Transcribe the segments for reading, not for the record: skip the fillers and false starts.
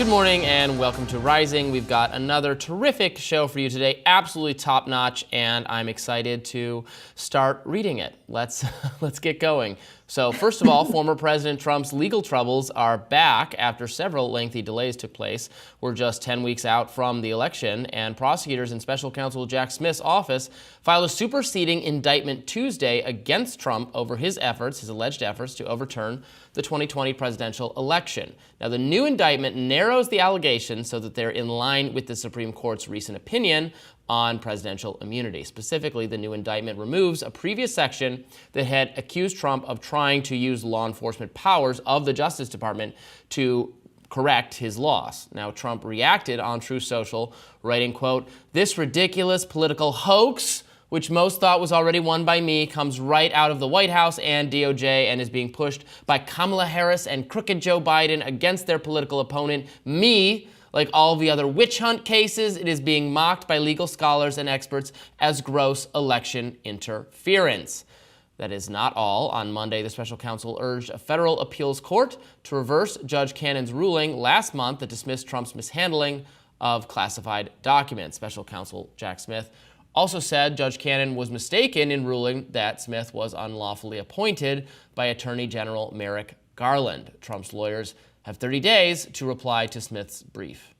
Good morning and welcome to Rising. We've got another terrific show for you today, absolutely top-notch, and I'm excited to start reading it. Let's get going. So first of all, former President Trump's legal troubles are back after several lengthy delays took place. We're just 10 weeks out from the election, and prosecutors in Special Counsel Jack Smith's office filed a superseding indictment Tuesday against Trump over his alleged efforts to overturn the 2020 presidential election. Now, the new indictment narrows the allegations so that they're in line with the Supreme Court's recent opinion on presidential immunity. Specifically, the new indictment removes a previous section that had accused Trump of trying to use law enforcement powers of the Justice Department to correct his loss. Now, Trump reacted on Truth Social, writing, quote, "This ridiculous political hoax, which most thought was already won by me, comes right out of the White House and DOJ and is being pushed by Kamala Harris and crooked Joe Biden against their political opponent, me. Like all the other witch hunt cases, it is being mocked by legal scholars and experts as gross election interference." That is not all. On Monday, the special counsel urged a federal appeals court to reverse Judge Cannon's ruling last month that dismissed Trump's mishandling of classified documents. Special counsel Jack Smith also said Judge Cannon was mistaken in ruling that Smith was unlawfully appointed by Attorney General Merrick Garland. Trump's lawyers have 30 days to reply to Smith's brief.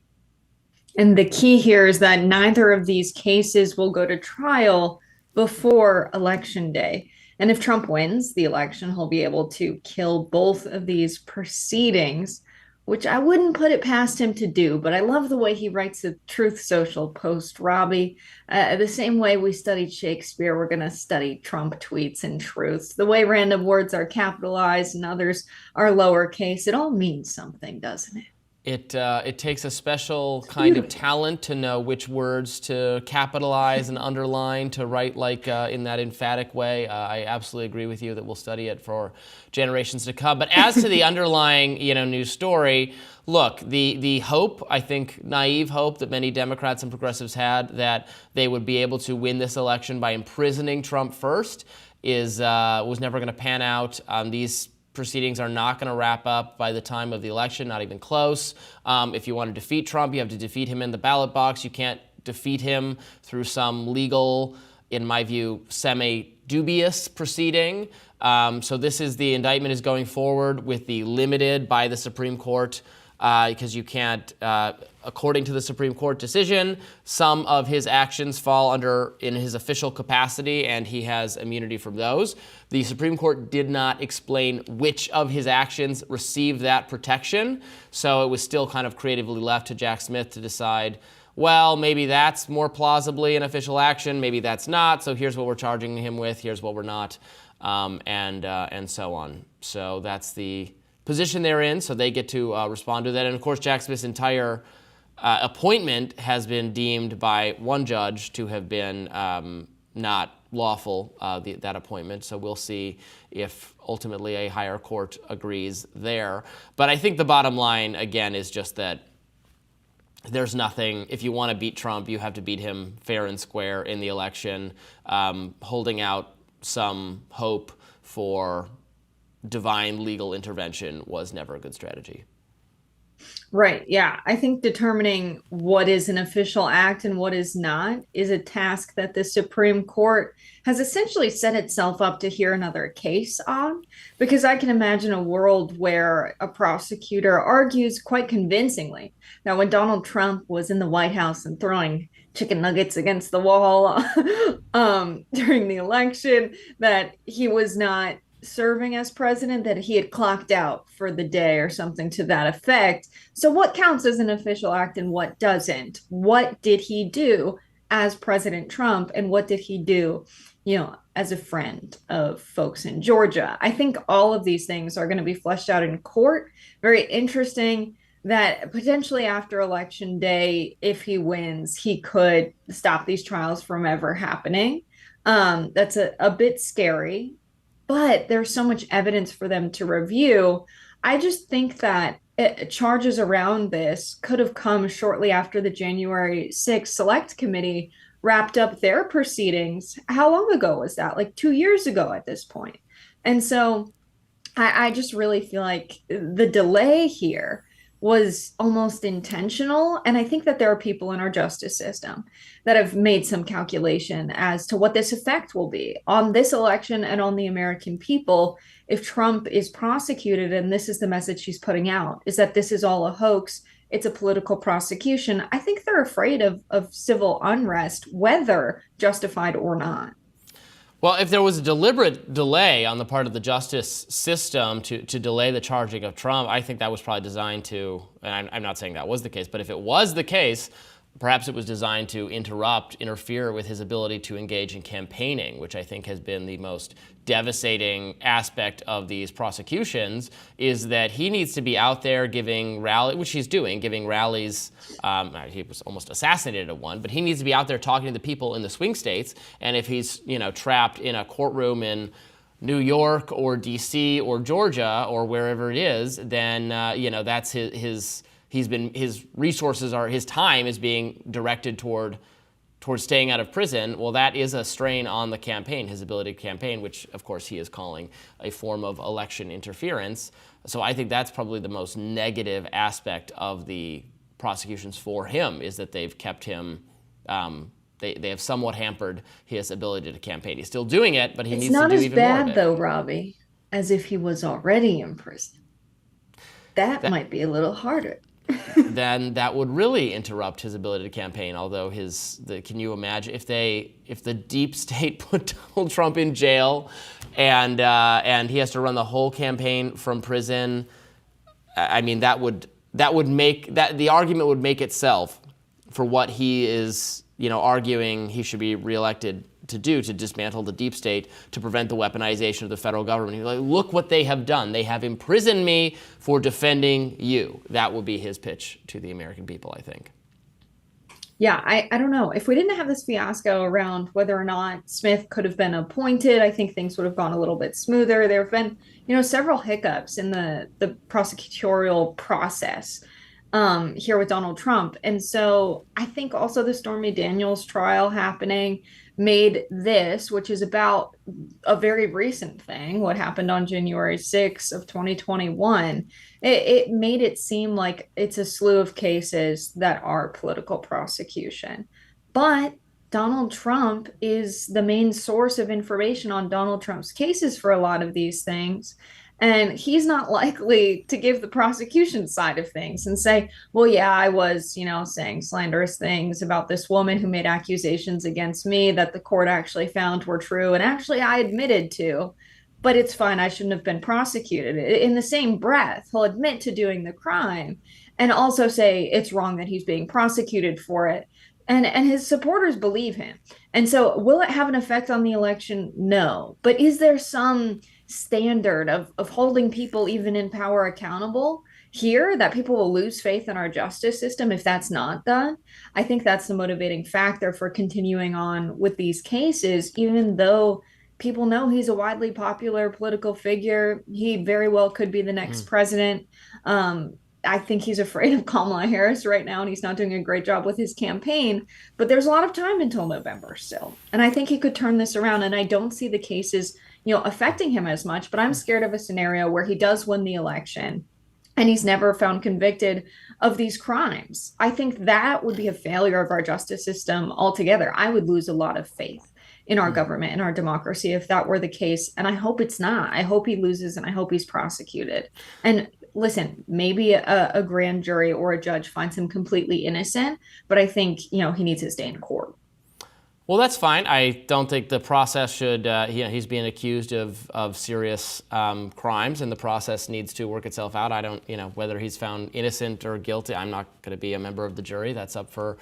And the key here is that neither of these cases will go to trial before Election Day. And if Trump wins the election, he'll be able to kill both of these proceedings, which I wouldn't put it past him to do. But I love the way he writes a Truth Social post, Robby. The same way we studied Shakespeare, we're going to study Trump tweets and truths. The way random words are capitalized and others are lowercase, it all means something, doesn't it? It takes a special kind of talent to know which words to capitalize and underline, to write like in that emphatic way. I absolutely agree with you that we'll study it for generations to come. But as to the underlying, news story, look, the hope, I think naive hope that many Democrats and progressives had that they would be able to win this election by imprisoning Trump first was never going to pan out. These proceedings are not going to wrap up by the time of the election, not even close. If you want to defeat Trump, you have to defeat him in the ballot box. You can't defeat him through some legal, in my view, semi-dubious proceeding. So the indictment is going forward with the limited by the Supreme Court because you can't, according to the Supreme Court decision, some of his actions fall in his official capacity, and he has immunity from those. The Supreme Court did not explain which of his actions received that protection, so it was still kind of creatively left to Jack Smith to decide, well, maybe that's more plausibly an official action, maybe that's not, so here's what we're charging him with, here's what we're not, and so on. So that's the position they're in, so they get to respond to that. And of course, Jack Smith's entire appointment has been deemed by one judge to have been not lawful, that appointment. So we'll see if ultimately a higher court agrees there. But I think the bottom line, again, is just that there's nothing, if you want to beat Trump, you have to beat him fair and square in the election. Holding out some hope for divine legal intervention was never a good strategy. Right. Yeah. I think determining what is an official act and what is not is a task that the Supreme Court has essentially set itself up to hear another case on, because I can imagine a world where a prosecutor argues quite convincingly that when Donald Trump was in the White House and throwing chicken nuggets against the wall during the election, that he was not serving as president, that he had clocked out for the day or something to that effect. So what counts as an official act and what doesn't? What did he do as President Trump, and what did he do, as a friend of folks in Georgia? I think all of these things are going to be fleshed out in court. Very interesting that potentially after Election Day, if he wins, he could stop these trials from ever happening. That's a bit scary, but there's so much evidence for them to review. I just think that charges around this could have come shortly after the January 6th Select Committee wrapped up their proceedings. How long ago was that? Like 2 years ago at this point. And so I just really feel like the delay here was almost intentional. And I think that there are people in our justice system that have made some calculation as to what this effect will be on this election and on the American people if Trump is prosecuted. And this is the message she's putting out, is that this is all a hoax. It's a political prosecution. I think they're afraid of civil unrest, whether justified or not. Well, if there was a deliberate delay on the part of the justice system to delay the charging of Trump, I think that was probably designed to, and I'm not saying that was the case, but if it was the case, perhaps it was designed to interfere with his ability to engage in campaigning, which I think has been the most devastating aspect of these prosecutions, is that he needs to be out there giving rallies, which he's doing, giving rallies. He was almost assassinated at one, but he needs to be out there talking to the people in the swing states. And if he's, trapped in a courtroom in New York or D.C. or Georgia or wherever it is, then that's his resources are, his time is being directed toward staying out of prison. Well, that is a strain on the campaign, his ability to campaign, which of course he is calling a form of election interference. So I think that's probably the most negative aspect of the prosecutions for him, is that they've kept him, they have somewhat hampered his ability to campaign. He's still doing it, but he needs to do even more of it. It's not as bad though, Robby, as if he was already in prison. That might be a little harder. Then that would really interrupt his ability to campaign. Although can you imagine if the deep state put Donald Trump in jail, and he has to run the whole campaign from prison? I mean, that would make that the argument would make itself for what he is arguing he should be reelected to do, to dismantle the deep state, to prevent the weaponization of the federal government. He's like, look what they have done. They have imprisoned me for defending you. That will be his pitch to the American people, I think. Yeah, I don't know. If we didn't have this fiasco around whether or not Smith could have been appointed, I think things would have gone a little bit smoother. There have been, several hiccups in the prosecutorial process here with Donald Trump. And so I think also the Stormy Daniels trial happening made this, which is about a very recent thing, what happened on January 6th of 2021, it made it seem like it's a slew of cases that are political prosecution. But Donald Trump is the main source of information on Donald Trump's cases for a lot of these things. And he's not likely to give the prosecution side of things and say, well, yeah, I was, saying slanderous things about this woman who made accusations against me that the court actually found were true. And actually, I admitted to, but it's fine. I shouldn't have been prosecuted. In the same breath, he'll admit to doing the crime and also say it's wrong that he's being prosecuted for it. And his supporters believe him. And so will it have an effect on the election? No. But is there some standard of holding people even in power accountable here that people will lose faith in our justice system if that's not done? I think that's the motivating factor for continuing on with these cases, even though people know he's a widely popular political figure. He very well could be the next president. I think he's afraid of Kamala Harris right now, and he's not doing a great job with his campaign. But there's a lot of time until November still. And I think he could turn this around. And I don't see the cases, affecting him as much. But I'm scared of a scenario where he does win the election and he's never found convicted of these crimes. I think that would be a failure of our justice system altogether. I would lose a lot of faith in our government and our democracy if that were the case. And I hope it's not. I hope he loses, and I hope he's prosecuted. And listen, maybe a grand jury or a judge finds him completely innocent, but I think, he needs his day in court. Well, that's fine. I don't think the process should, he's being accused of serious crimes, and the process needs to work itself out. I don't, whether he's found innocent or guilty, I'm not going to be a member of the jury. That's up for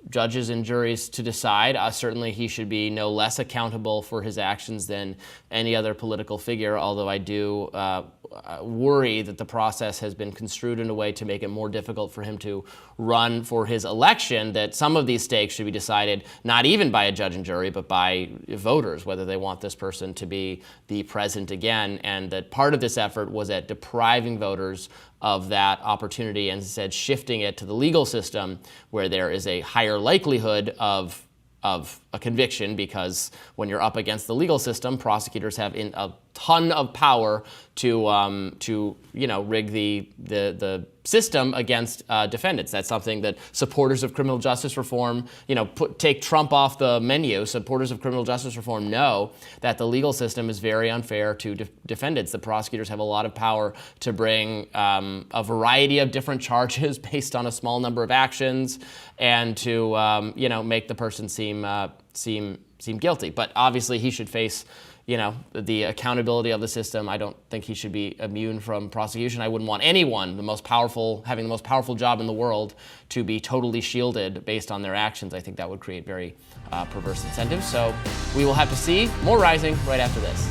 judges and juries to decide. Certainly he should be no less accountable for his actions than any other political figure, although I do worry that the process has been construed in a way to make it more difficult for him to run for his election, that some of these stakes should be decided not even by a judge and jury, but by voters, whether they want this person to be the president again, and that part of this effort was at depriving voters of that opportunity and instead shifting it to the legal system, where there is a higher likelihood of a conviction, because when you're up against the legal system, prosecutors have a ton of power to rig the system against defendants. That's something that supporters of criminal justice reform, take Trump off the menu. Supporters of criminal justice reform know that the legal system is very unfair to defendants. The prosecutors have a lot of power to bring a variety of different charges based on a small number of actions, and to make the person seem guilty. But obviously, he should face the accountability of the system. I don't think he should be immune from prosecution. I wouldn't want anyone, having the most powerful job in the world, to be totally shielded based on their actions. I think that would create very perverse incentives. So we will have to see. More Rising right after this.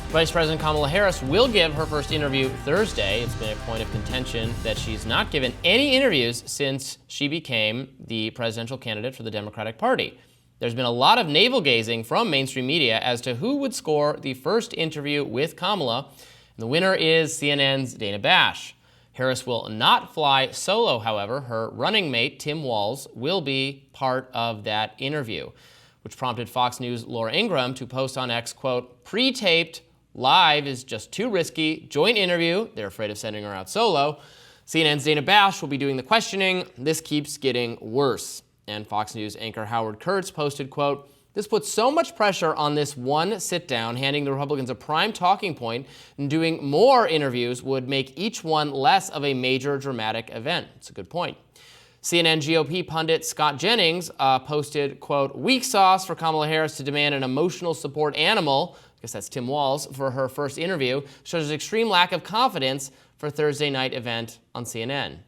Vice President Kamala Harris will give her first interview Thursday. It's been a point of contention that she's not given any interviews since she became the presidential candidate for the Democratic Party. There's been a lot of navel-gazing from mainstream media as to who would score the first interview with Kamala. And the winner is CNN's Dana Bash. Harris will not fly solo, however. Her running mate, Tim Walz, will be part of that interview, which prompted Fox News' Laura Ingraham to post on X, quote, "Pre-taped, live is just too risky. Joint interview. They're afraid of sending her out solo. CNN's Dana Bash will be doing the questioning. This keeps getting worse." And Fox News anchor Howard Kurtz posted, quote, "This puts so much pressure on this one sit-down, handing the Republicans a prime talking point, and doing more interviews would make each one less of a major dramatic event." It's a good point. CNN GOP pundit Scott Jennings posted, quote, "Weak sauce for Kamala Harris to demand an emotional support animal," I guess that's Tim Walz, "for her first interview, shows an extreme lack of confidence for Thursday night event on CNN."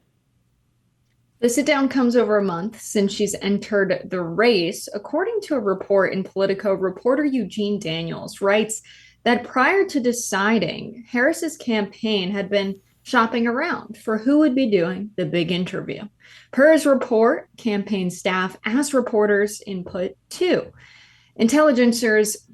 The sit-down comes over a month since she's entered the race. According to a report in Politico, reporter Eugene Daniels writes that prior to deciding, Harris's campaign had been shopping around for who would be doing the big interview. Per his report, campaign staff asked reporters input too. Intelligencer's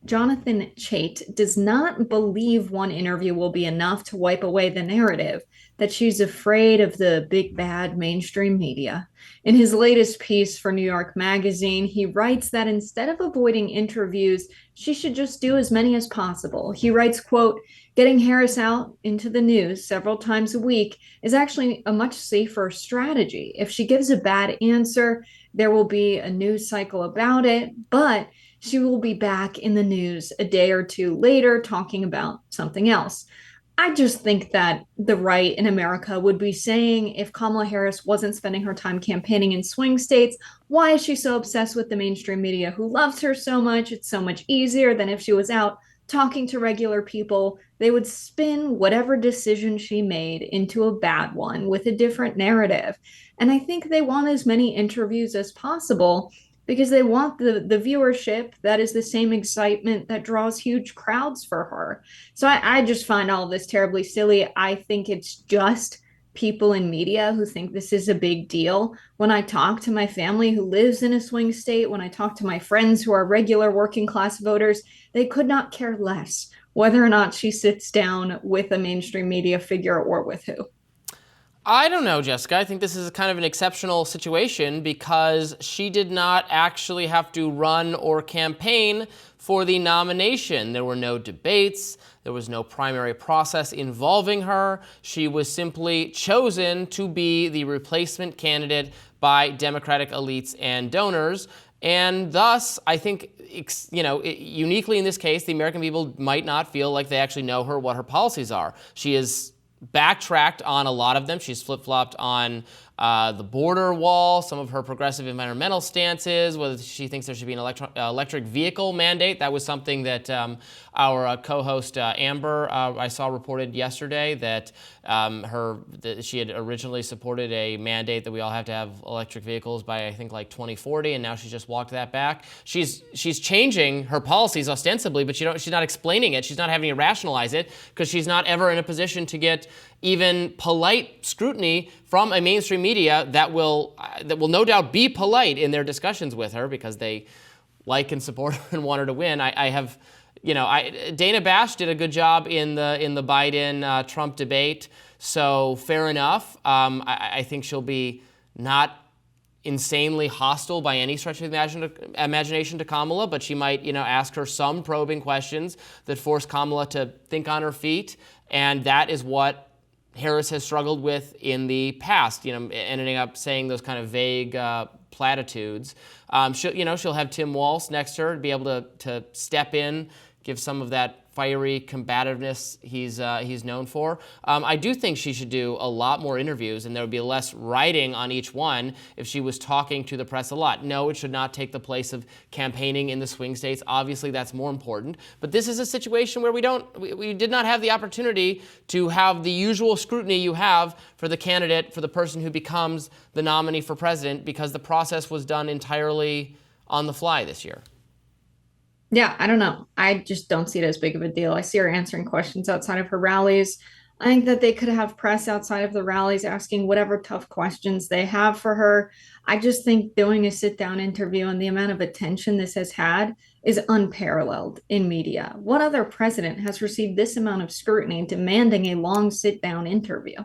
Jonathan Chait does not believe one interview will be enough to wipe away the narrative that she's afraid of the big bad mainstream media. In his latest piece for New York Magazine, he writes that instead of avoiding interviews, she should just do as many as possible. He writes, quote, "Getting Harris out into the news several times a week is actually a much safer strategy. If she gives a bad answer, there will be a news cycle about it, but she will be back in the news a day or two later talking about something else." I just think that the right in America would be saying, if Kamala Harris wasn't spending her time campaigning in swing states, why is she so obsessed with the mainstream media who loves her so much? It's so much easier than if she was out talking to regular people. They would spin whatever decision she made into a bad one with a different narrative. And I think they want as many interviews as possible because they want the viewership that is the same excitement that draws huge crowds for her. So I just find all of this terribly silly. I think it's just people in media who think this is a big deal. When I talk to my family who lives in a swing state, when I talk to my friends who are regular working class voters, they could not care less whether or not she sits down with a mainstream media figure or with who. I don't know, Jessica. I think this is kind of an exceptional situation because she did not actually have to run or campaign for the nomination. There were no debates. There was no primary process involving her. She was simply chosen to be the replacement candidate by Democratic elites and donors. And thus, I think, uniquely in this case, the American people might not feel like they actually know her, what her policies are. She is backtracked on a lot of them. She's flip-flopped on the border wall, some of her progressive environmental stances, whether she thinks there should be an electric vehicle mandate. That was something that our co-host Amber, I saw reported yesterday that she had originally supported a mandate that we all have to have electric vehicles by, I think, like 2040, and now she's just walked that back. She's changing her policies ostensibly, but she's not explaining it. She's not having to rationalize it because she's not ever in a position to get even polite scrutiny from a mainstream media that will no doubt be polite in their discussions with her because they like and support her and want her to win. Dana Bash did a good job in the Biden Trump debate, so fair enough. I think she'll be not insanely hostile by any stretch of the imagination to Kamala, but she might, ask her some probing questions that force Kamala to think on her feet. And that is what Harris has struggled with in the past, ending up saying those kind of vague platitudes. She'll have Tim Walz next to her to be able to step in, give some of that fiery combativeness he's known for. I do think she should do a lot more interviews, and there would be less writing on each one if she was talking to the press a lot. No, it should not take the place of campaigning in the swing states. Obviously, that's more important. But this is a situation where we did not have the opportunity to have the usual scrutiny you have for the candidate, for the person who becomes the nominee for president, because the process was done entirely on the fly this year. Yeah, I don't know. I just don't see it as big of a deal. I see her answering questions outside of her rallies. I think that they could have press outside of the rallies asking whatever tough questions they have for her. I just think doing a sit-down interview and the amount of attention this has had is unparalleled in media. What other president has received this amount of scrutiny demanding a long sit-down interview?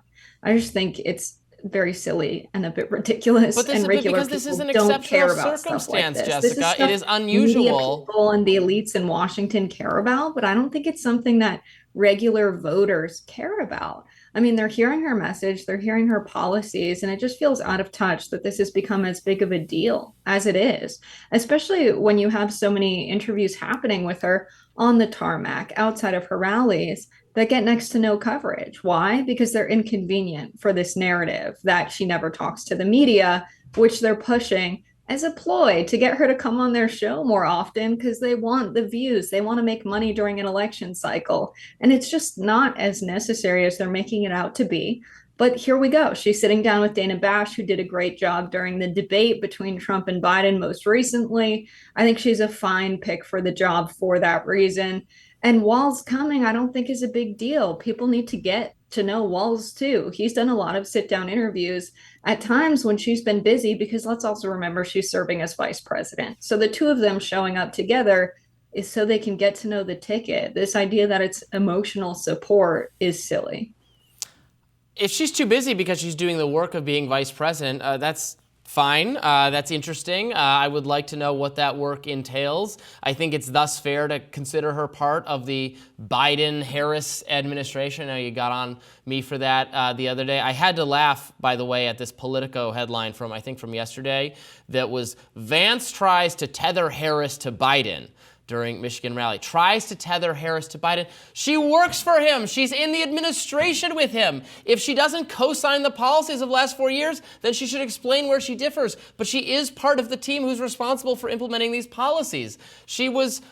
I just think it's very silly and a bit ridiculous. Because this is an exceptional circumstance, Jessica. It is unusual. People and the elites in Washington care about, but I don't think it's something that regular voters care about. I mean, they're hearing her message, they're hearing her policies, and it just feels out of touch that this has become as big of a deal as it is, especially when you have so many interviews happening with her on the tarmac, outside of her rallies, that get next to no coverage. Why? Because they're inconvenient for this narrative that she never talks to the media, which they're pushing as a ploy to get her to come on their show more often because they want the views. They want to make money during an election cycle. And it's just not as necessary as they're making it out to be. But here we go. She's sitting down with Dana Bash, who did a great job during the debate between Trump and Biden most recently. I think she's a fine pick for the job for that reason. And Walz coming, I don't think is a big deal. People need to get to know Walz too. He's done a lot of sit-down interviews at times when she's been busy, because let's also remember she's serving as vice president. So the two of them showing up together is so they can get to know the ticket. This idea that it's emotional support is silly. If she's too busy because she's doing the work of being vice president, that's fine. That's interesting. I would like to know what that work entails. I think it's thus fair to consider her part of the Biden-Harris administration. I know you got on me for that the other day. I had to laugh, by the way, at this Politico headline from yesterday that was Vance tries to tether Harris to Biden during Michigan rally. Tries to tether Harris to Biden. She works for him. She's in the administration with him. If she doesn't co-sign the policies of the last 4 years, then she should explain where she differs. But she is part of the team who's responsible for implementing these policies. She was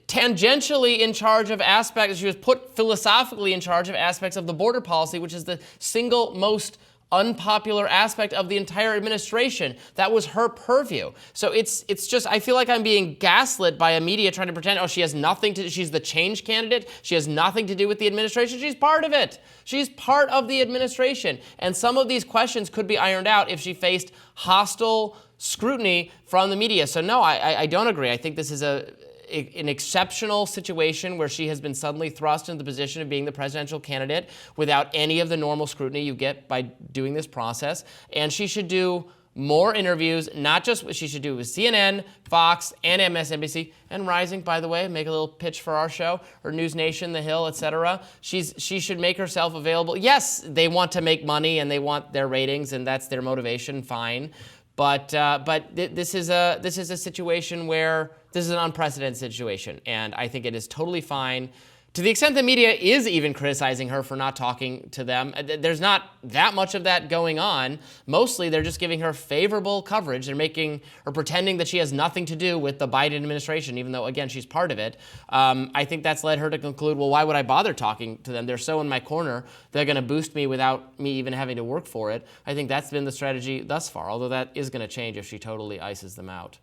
tangentially in charge of aspects, she was put philosophically in charge of aspects of the border policy, which is the single most unpopular aspect of the entire administration. That was her purview. So it's just, I feel like I'm being gaslit by a media trying to pretend, oh, she's the change candidate. She has nothing to do with the administration. She's part of it. She's part of the administration. And some of these questions could be ironed out if she faced hostile scrutiny from the media. So no, I don't agree. I think this is an exceptional situation where she has been suddenly thrust into the position of being the presidential candidate without any of the normal scrutiny you get by doing this process. And she should do more interviews, not just what she should do with CNN, Fox, and MSNBC, and Rising, by the way, make a little pitch for our show, or News Nation, The Hill, etc. She should make herself available. Yes, they want to make money and they want their ratings, and that's their motivation, fine. But this is a situation where this is an unprecedented situation, and I think it is totally fine. To the extent the media is even criticizing her for not talking to them, there's not that much of that going on. Mostly, they're just giving her favorable coverage. They're making or pretending that she has nothing to do with the Biden administration, even though, again, she's part of it. I think that's led her to conclude, well, why would I bother talking to them? They're so in my corner. They're going to boost me without me even having to work for it. I think that's been the strategy thus far, although that is going to change if she totally ices them out.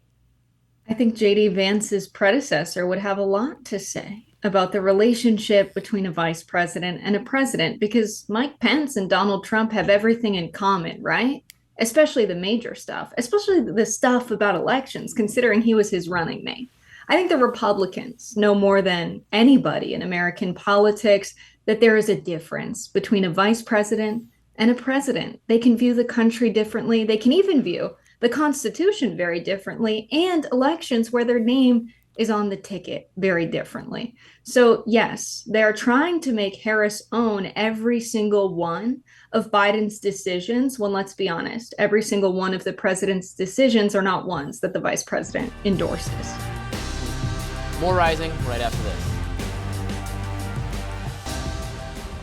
I think J.D. Vance's predecessor would have a lot to say about the relationship between a vice president and a president, because Mike Pence and Donald Trump have everything in common, right? Especially the major stuff, especially the stuff about elections, considering he was his running mate. I think the Republicans know more than anybody in American politics that there is a difference between a vice president and a president. They can view the country differently. They can even view the Constitution very differently, and elections where their name is on the ticket very differently. So, yes, they're trying to make Harris own every single one of Biden's decisions, when let's be honest, every single one of the president's decisions are not ones that the vice president endorses. More Rising right after this.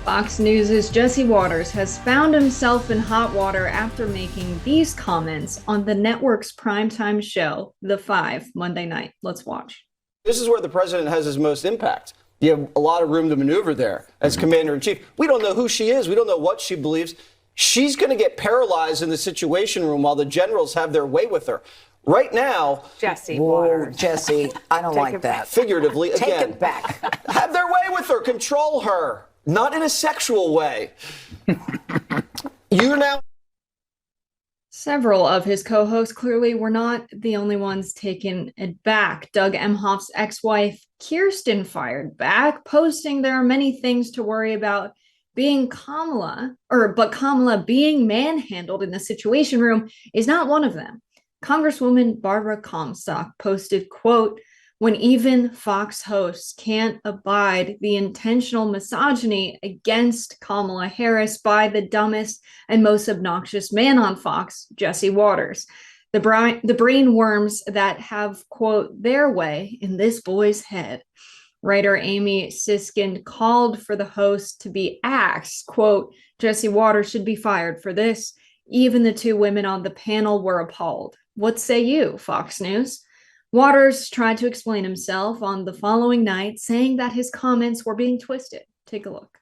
Fox News' Jesse Waters has found himself in hot water after making these comments on the network's primetime show, The Five, Monday night. Let's watch. This is where the president has his most impact. You have a lot of room to maneuver there as commander-in-chief. We don't know who she is. We don't know what she believes. She's going to get paralyzed in the Situation Room while the generals have their way with her. Right now, Jesse Waters. Jesse, I don't like that. Figuratively, Take again, it back. have their way with her, control her, not in a sexual way. You're now. Several of his co-hosts clearly were not the only ones taken aback. Doug Emhoff's ex-wife, Kirsten, fired back, posting there are many things to worry about but Kamala being manhandled in the Situation Room is not one of them. Congresswoman Barbara Comstock posted, quote, "When even Fox hosts can't abide the intentional misogyny against Kamala Harris by the dumbest and most obnoxious man on Fox, Jesse Waters. The brain worms that have, quote, their way in this boy's head." Writer Amy Siskind called for the host to be axed, quote, "Jesse Waters should be fired for this." Even the two women on the panel were appalled. What say you, Fox News? Waters tried to explain himself on the following night, saying that his comments were being twisted. Take a look.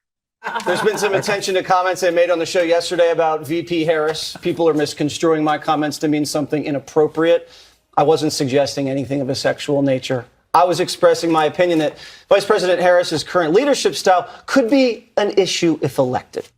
There's been some attention to comments I made on the show yesterday about VP Harris. People are misconstruing my comments to mean something inappropriate. I wasn't suggesting anything of a sexual nature. I was expressing my opinion that Vice President Harris's current leadership style could be an issue if elected.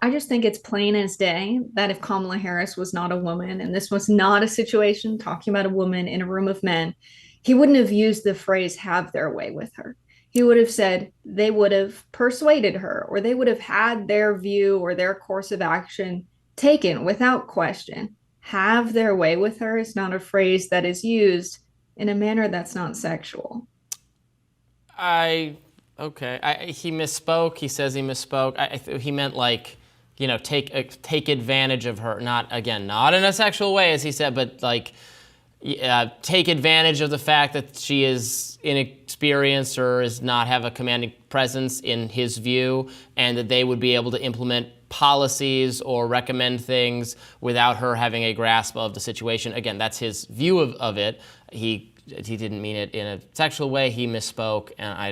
I just think it's plain as day that if Kamala Harris was not a woman, and this was not a situation talking about a woman in a room of men, he wouldn't have used the phrase "have their way with her." He would have said they would have persuaded her, or they would have had their view or their course of action taken without question. Have their way with her is not a phrase that is used in a manner that's not sexual. He misspoke. He says he misspoke. He meant like, take advantage of her. Not in a sexual way, as he said, but like take advantage of the fact that she is inexperienced or does not have a commanding presence in his view, and that they would be able to implement policies or recommend things without her having a grasp of the situation. Again, that's his view of it. He didn't mean it in a sexual way. He misspoke, and I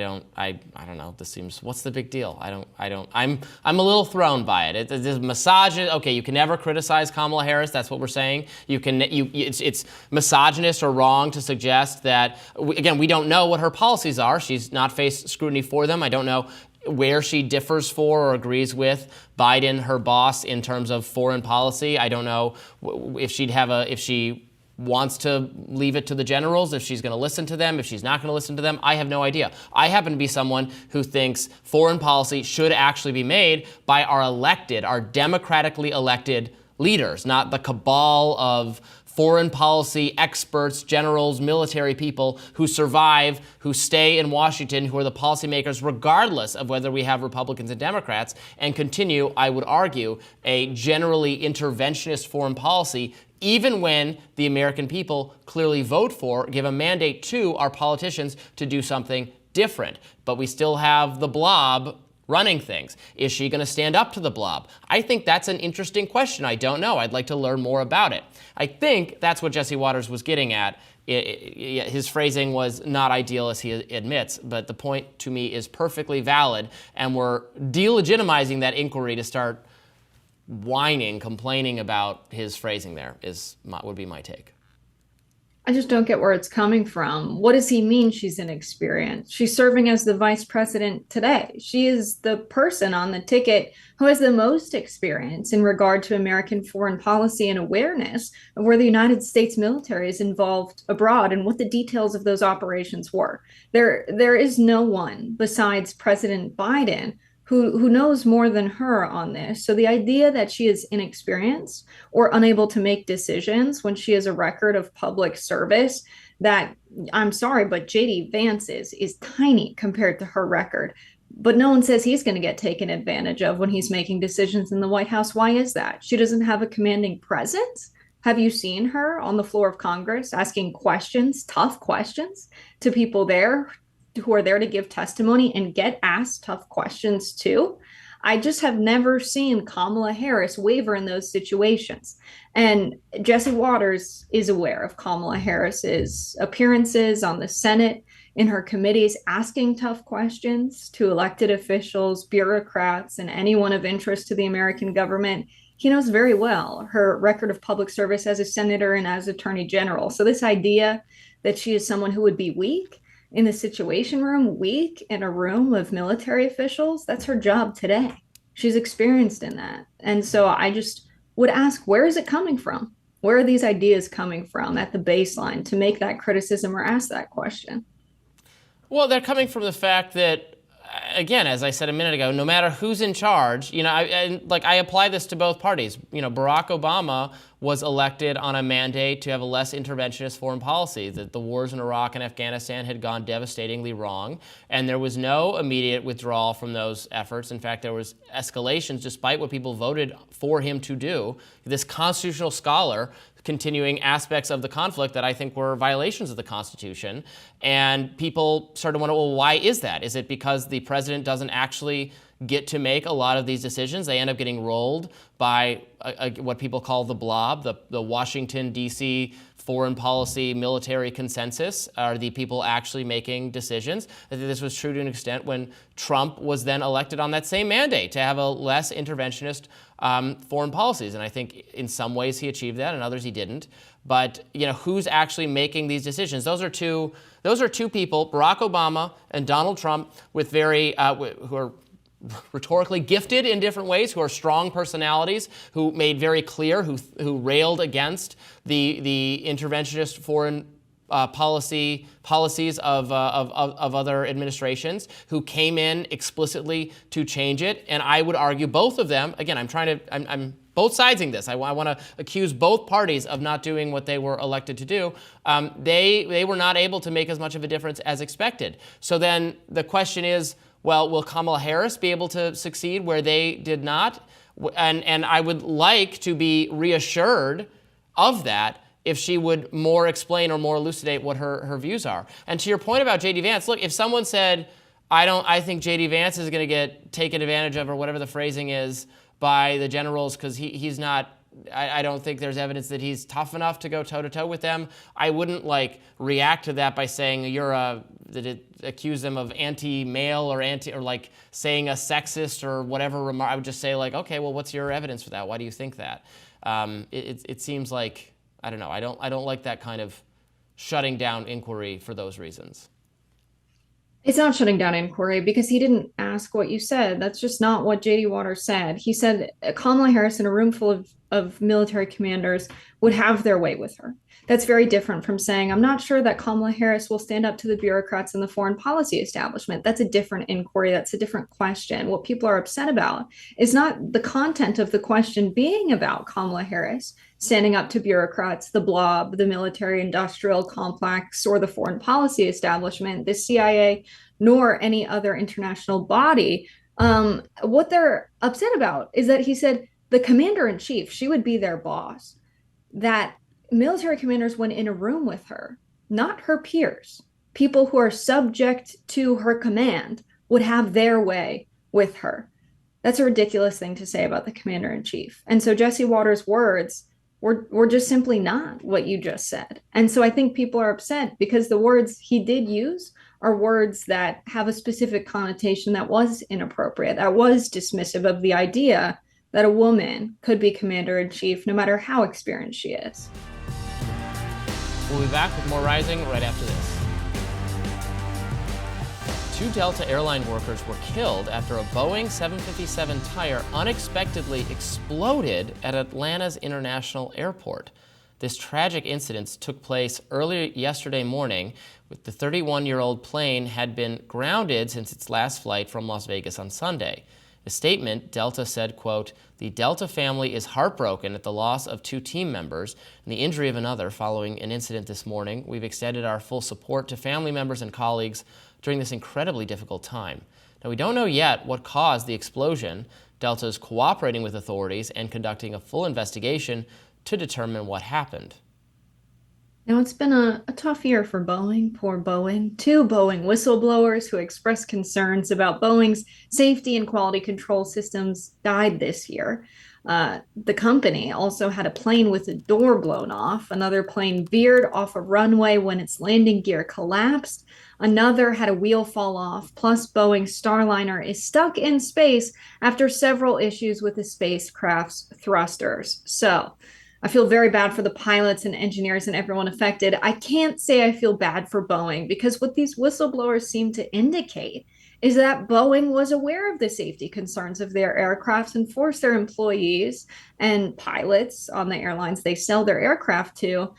don't know. This seems, what's the big deal? I'm a little thrown by it. It's misogynist. Okay, you can never criticize Kamala Harris. That's what we're saying. It's misogynist or wrong to suggest that. Again, we don't know what her policies are. She's not faced scrutiny for them. I don't know where she differs for or agrees with Biden, her boss, in terms of foreign policy. I don't know if she wants to leave it to the generals, if she's going to listen to them, if she's not going to listen to them. I have no idea. I happen to be someone who thinks foreign policy should actually be made by our democratically elected leaders, not the cabal of foreign policy experts, generals, military people who survive, who stay in Washington, who are the policymakers, regardless of whether we have Republicans and Democrats, and continue, I would argue, a generally interventionist foreign policy, even when the American people clearly give a mandate to our politicians to do something different. But we still have the blob running things. Is she going to stand up to the blob? I think that's an interesting question. I don't know. I'd like to learn more about it. I think that's what Jesse Waters was getting at. His phrasing was not ideal, as he admits, but the point to me is perfectly valid, and we're delegitimizing that inquiry to start whining, complaining about his phrasing there would be my take. I just don't get where it's coming from. What does he mean she's inexperienced? She's serving as the vice president today. She is the person on the ticket who has the most experience in regard to American foreign policy and awareness of where the United States military is involved abroad and what the details of those operations were. There is no one besides President Biden who knows more than her on this. So the idea that she is inexperienced or unable to make decisions when she has a record of public service that, I'm sorry, but JD Vance is tiny compared to her record. But no one says he's going to get taken advantage of when he's making decisions in the White House. Why is that? She doesn't have a commanding presence. Have you seen her on the floor of Congress asking questions, tough questions, to people there who are there to give testimony and get asked tough questions too? I just have never seen Kamala Harris waver in those situations. And Jesse Waters is aware of Kamala Harris's appearances on the Senate, in her committees, asking tough questions to elected officials, bureaucrats, and anyone of interest to the American government. He knows very well her record of public service as a senator and as attorney general. So this idea that she is someone who would be weak in the Situation Room, weak in a room of military officials, that's her job today. She's experienced in that. And so I just would ask, where is it coming from? Where are these ideas coming from at the baseline to make that criticism or ask that question? Well, they're coming from the fact that, again, as I said a minute ago, no matter who's in charge, I apply this to both parties. Barack Obama was elected on a mandate to have a less interventionist foreign policy, that the wars in Iraq and Afghanistan had gone devastatingly wrong, and there was no immediate withdrawal from those efforts. In fact, there was escalations despite what people voted for him to do. This constitutional scholar continuing aspects of the conflict that I think were violations of the Constitution. And people sort of wonder, well, why is that? Is it because the president doesn't actually get to make a lot of these decisions? They end up getting rolled by what people call the blob, the Washington, D.C. foreign policy military consensus. Are the people actually making decisions? I think this was true to an extent when Trump was then elected on that same mandate to have a less interventionist foreign policies. And I think in some ways he achieved that, and others he didn't. But who's actually making these decisions? Those are two people, Barack Obama and Donald Trump, with who are rhetorically gifted in different ways, who are strong personalities, who made very clear, who railed against the interventionist foreign policies of other administrations, who came in explicitly to change it. And I would argue both of them, again, I'm both siding this. I want to accuse both parties of not doing what they were elected to do. They were not able to make as much of a difference as expected. So then the question is, well, will Kamala Harris be able to succeed where they did not? And I would like to be reassured of that if she would more explain or more elucidate what her views are. And to your point about J.D. Vance, look, if someone said, I think J.D. Vance is going to get taken advantage of, or whatever the phrasing is, by the generals because he's not, I don't think there's evidence that he's tough enough to go toe-to-toe with them, I wouldn't react to that by saying accuse them of anti-male or saying a sexist or whatever remark. I would just say okay, well, what's your evidence for that? Why do you think that? It seems like, I don't know, I don't like that kind of shutting down inquiry for those reasons. It's not shutting down inquiry because he didn't ask what you said. That's just not what J.D. Waters said. He said Kamala Harris in a room full of military commanders would have their way with her. That's very different from saying, I'm not sure that Kamala Harris will stand up to the bureaucrats in the foreign policy establishment. That's a different inquiry. That's a different question. What people are upset about is not the content of the question being about Kamala Harris standing up to bureaucrats, the blob, the military industrial complex, or the foreign policy establishment, the CIA, nor any other international body. What they're upset about is that he said the commander-in-chief, she would be their boss, that military commanders went in a room with her, not her peers, people who are subject to her command would have their way with her. That's a ridiculous thing to say about the commander-in-chief. And so Jesse Waters' words were just simply not what you just said. And so I think people are upset because the words he did use are words that have a specific connotation that was inappropriate, that was dismissive of the idea that a woman could be commander-in-chief no matter how experienced she is. We'll be back with more Rising right after this. 2 Delta airline workers were killed after a Boeing 757 tire unexpectedly exploded at Atlanta's International Airport. This tragic incident took place early yesterday morning. The 31-year-old plane had been grounded since its last flight from Las Vegas on Sunday. In a statement, Delta said, quote, "The Delta family is heartbroken at the loss of 2 team members and the injury of another following an incident this morning. We've extended our full support to family members and colleagues during this incredibly difficult time." Now, we don't know yet what caused the explosion. Delta is cooperating with authorities and conducting a full investigation to determine what happened. Now, it's been a tough year for Boeing. Poor Boeing. 2 Boeing whistleblowers who expressed concerns about Boeing's safety and quality control systems died this year. The company also had a plane with a door blown off. Another plane veered off a runway when its landing gear collapsed. Another had a wheel fall off. Plus, Boeing's Starliner is stuck in space after several issues with the spacecraft's thrusters. So, I feel very bad for the pilots and engineers and everyone affected. I can't say I feel bad for Boeing because what these whistleblowers seem to indicate is that Boeing was aware of the safety concerns of their aircrafts and forced their employees and pilots on the airlines they sell their aircraft to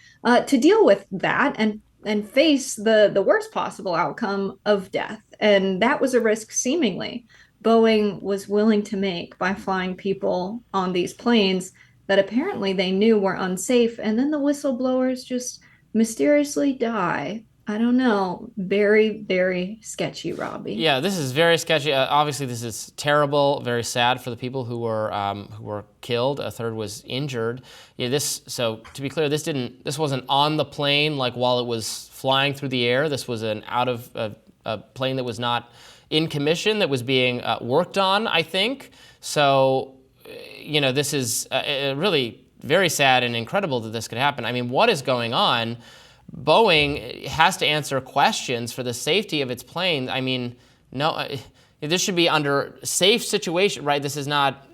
deal with that and face the worst possible outcome of death. And that was a risk, seemingly, Boeing was willing to make by flying people on these planes that apparently they knew were unsafe, and then the whistleblowers just mysteriously die. I don't know. Very, very sketchy, Robby. Yeah, this is very sketchy. Obviously, this is terrible, very sad for the people who were killed. A third was injured. Yeah, so to be clear, this wasn't on the plane like while it was flying through the air. This was a plane that was not in commission, that was being worked on, I think. So, this is really very sad and incredible that this could happen. I mean, what is going on? Boeing has to answer questions for the safety of its plane. I mean, no, this should be under safe situation, right? This is not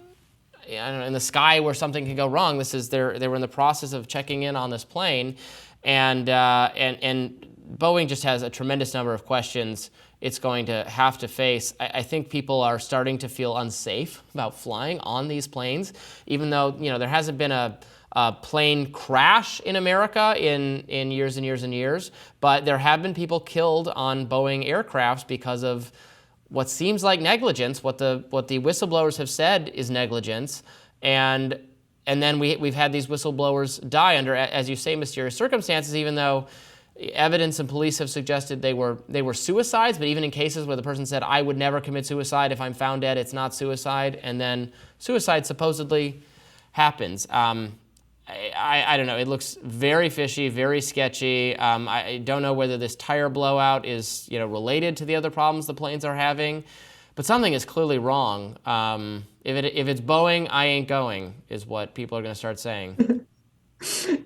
in the sky where something can go wrong. This is they were in the process of checking in on this plane, and Boeing just has a tremendous number of questions it's going to have to face. I think people are starting to feel unsafe about flying on these planes, even though there hasn't been a plane crash in America in years and years and years, but there have been people killed on Boeing aircrafts because of what seems like negligence, what the whistleblowers have said is negligence, and then we've had these whistleblowers die under, as you say, mysterious circumstances, even though evidence and police have suggested they were suicides. But even in cases where the person said, "I would never commit suicide. If I'm found dead, it's not suicide," and then suicide supposedly happens. I don't know. It looks very fishy, very sketcy. I don't know whether this tire blowout is related to the other problems the planes are having, but something is clearly wrong. If it's Boeing, I ain't going, is what people are going to start saying.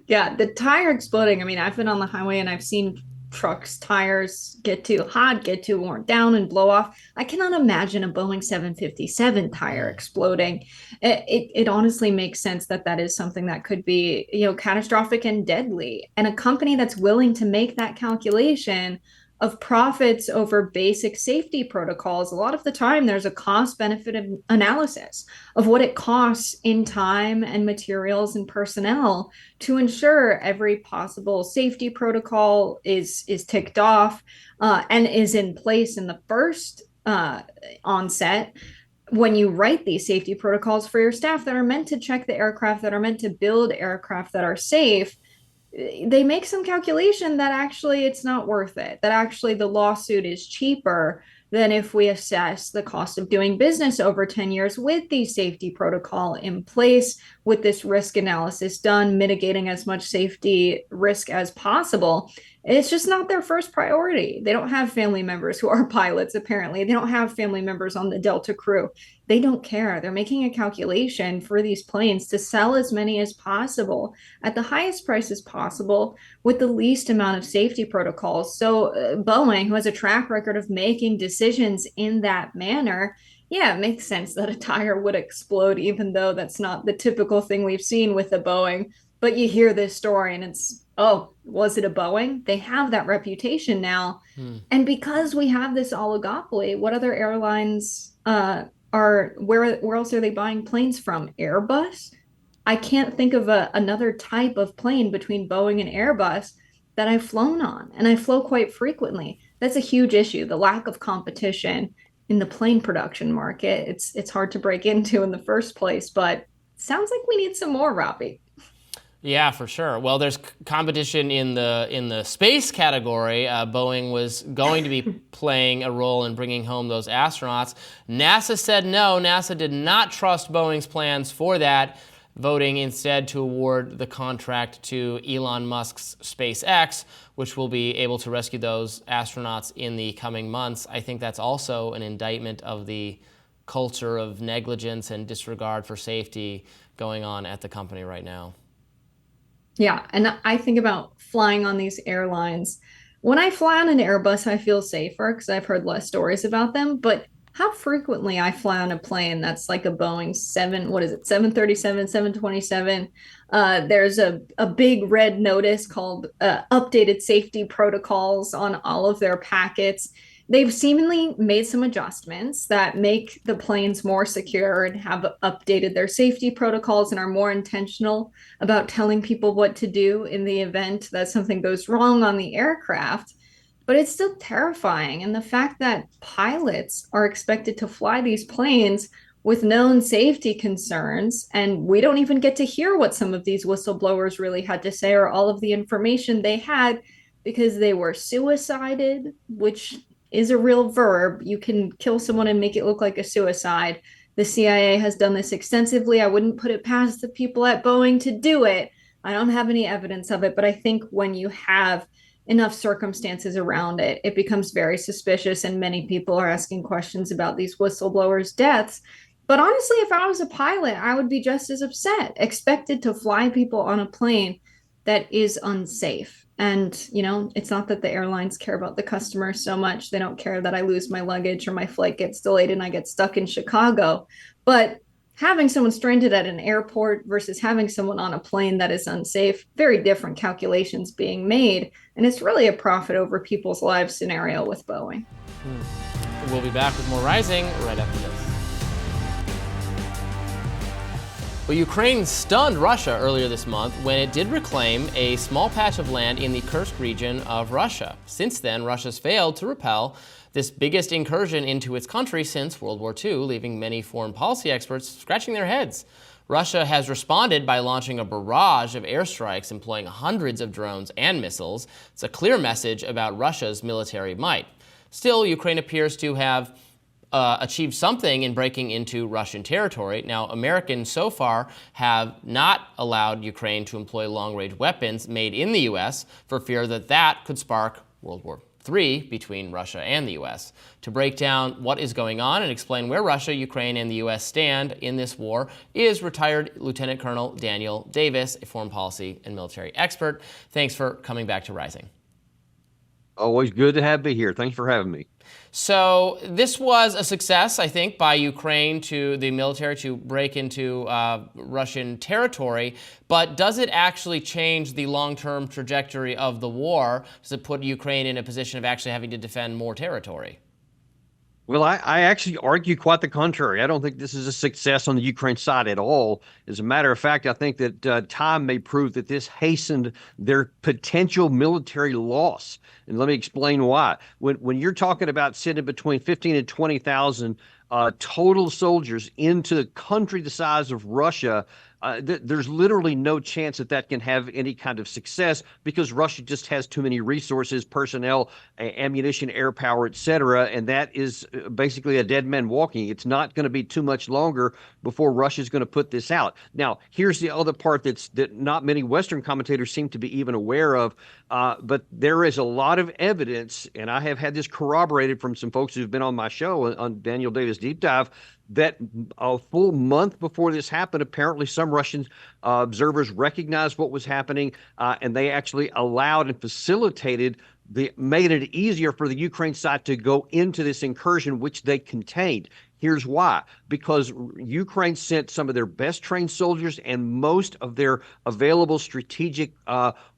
Yeah, the tire exploding. I mean, I've been on the highway and I've seen trucks' tires get too hot, get too worn down, and blow off. I cannot imagine a Boeing 757 tire exploding. It honestly makes sense that is something that could be, catastrophic and deadly. And a company that's willing to make that calculation of profits over basic safety protocols, a lot of the time there's a cost-benefit analysis of what it costs in time and materials and personnel to ensure every possible safety protocol is ticked off and is in place in the first onset. When you write these safety protocols for your staff that are meant to check the aircraft, that are meant to build aircraft that are safe, they make some calculation that actually it's not worth it, that actually the lawsuit is cheaper than if we assess the cost of doing business over 10 years with the safety protocol in place, with this risk analysis done, mitigating as much safety risk as possible. It's just not their first priority. They don't have family members who are pilots, apparently. They don't have family members on the Delta crew. They don't care. They're making a calculation for these planes to sell as many as possible at the highest prices possible with the least amount of safety protocols. So Boeing, who has a track record of making decisions in that manner, yeah, it makes sense that a tire would explode, even though that's not the typical thing we've seen with a Boeing. But you hear this story and it's, oh, was it a Boeing? They have that reputation now. And because we have this oligopoly, what other airlines where else are they buying planes from? Airbus? I can't think of another type of plane between Boeing and Airbus that I've flown on, and I flew quite frequently. That's a huge issue, the lack of competition in the plane production market. It's hard to break into in the first place, but sounds like we need some more, Robby. Yeah, for sure. Well, there's competition in the space category. Boeing was going to be playing a role in bringing home those astronauts. NASA said no. NASA did not trust Boeing's plans for that, voting instead to award the contract to Elon Musk's SpaceX, which will be able to rescue those astronauts in the coming months. I think that's also an indictment of the culture of negligence and disregard for safety going on at the company right now. Yeah, and I think about flying on these airlines. When I fly on an Airbus, I feel safer because I've heard less stories about them. But how frequently I fly on a plane that's like a Boeing 7, what is it, 737, 727. There's a big red notice called updated safety protocols on all of their packets. They've seemingly made some adjustments that make the planes more secure and have updated their safety protocols and are more intentional about telling people what to do in the event that something goes wrong on the aircraft. But it's still terrifying. And the fact that pilots are expected to fly these planes with known safety concerns, and we don't even get to hear what some of these whistleblowers really had to say or all of the information they had because they were suicided, which is a real verb. You can kill someone and make it look like a suicide. The CIA has done this extensively. I wouldn't put it past the people at Boeing to do it. I don't have any evidence of it, but I think when you have enough circumstances around it, it becomes very suspicious, and many people are asking questions about these whistleblowers' deaths. But honestly, if I was a pilot, I would be just as upset, expected to fly people on a plane that is unsafe. And, it's not that the airlines care about the customer so much. They don't care that I lose my luggage or my flight gets delayed and I get stuck in Chicago. But having someone stranded at an airport versus having someone on a plane that is unsafe, very different calculations being made. And it's really a profit over people's lives scenario with Boeing. We'll be back with more Rising right after this. Well, Ukraine stunned Russia earlier this month when it did reclaim a small patch of land in the Kursk region of Russia. Since then, Russia's failed to repel this biggest incursion into its country since World War II, leaving many foreign policy experts scratching their heads. Russia has responded by launching a barrage of airstrikes employing hundreds of drones and missiles. It's a clear message about Russia's military might. Still, Ukraine appears to have achieved something in breaking into Russian territory. Now, Americans so far have not allowed Ukraine to employ long-range weapons made in the U.S. for fear that that could spark World War III between Russia and the U.S. To break down what is going on and explain where Russia, Ukraine, and the U.S. stand in this war is retired Lieutenant Colonel Daniel Davis, a foreign policy and military expert. Thanks for coming back to Rising. Always good to have you here. Thanks for having me. So this was a success, I think, by Ukraine to the military to break into Russian territory. But does it actually change the long-term trajectory of the war? Does it put Ukraine in a position of actually having to defend more territory? Well, I actually argue quite the contrary. I don't think this is a success on the Ukraine side at all. As a matter of fact, I think that time may prove that this hastened their potential military loss. And let me explain why. When you're talking about sending between 15 and 20,000 total soldiers into a country the size of Russia, there's literally no chance that that can have any kind of success because Russia just has too many resources, personnel, ammunition, air power, et cetera, and that is basically a dead man walking. It's not going to be too much longer before Russia's going to put this out. Now, here's the other part that not many Western commentators seem to be even aware of, but there is a lot of evidence, and I have had this corroborated from some folks who've been on my show on Daniel Davis Deep Dive, that a full month before this happened, apparently some Russian observers recognized what was happening, and they actually allowed and facilitated made it easier for the Ukraine side to go into this incursion, which they contained. Here's why. Because Ukraine sent some of their best trained soldiers and most of their available strategic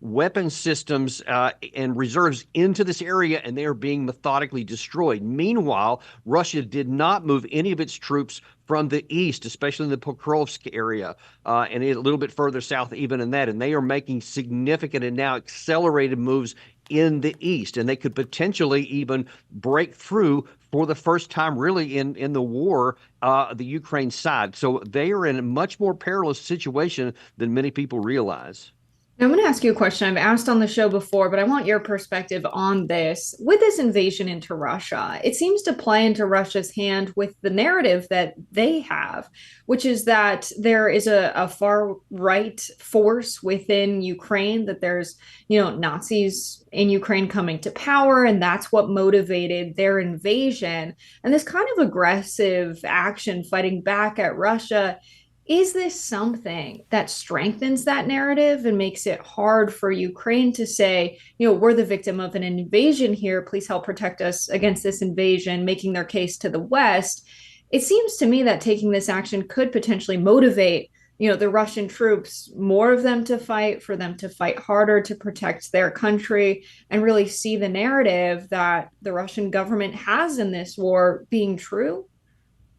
weapon systems and reserves into this area, and they are being methodically destroyed. Meanwhile, Russia did not move any of its troops from the east, especially in the Pokrovsk area, and a little bit further south even in that. And they are making significant and now accelerated moves in the east, and they could potentially even break through for the first time really in the war, the Ukraine side. So they are in a much more perilous situation than many people realize. I'm going to ask you a question I've asked on the show before, but I want your perspective on this. With this invasion into Russia, it seems to play into Russia's hand with the narrative that they have, which is that there is a far right force within Ukraine, that there's, Nazis in Ukraine coming to power, and that's what motivated their invasion. And this kind of aggressive action fighting back at Russia, is this something that strengthens that narrative and makes it hard for Ukraine to say, we're the victim of an invasion here, please help protect us against this invasion, making their case to the West? It seems to me that taking this action could potentially motivate, the Russian troops, more of them to fight, for them to fight harder to protect their country, and really see the narrative that the Russian government has in this war being true.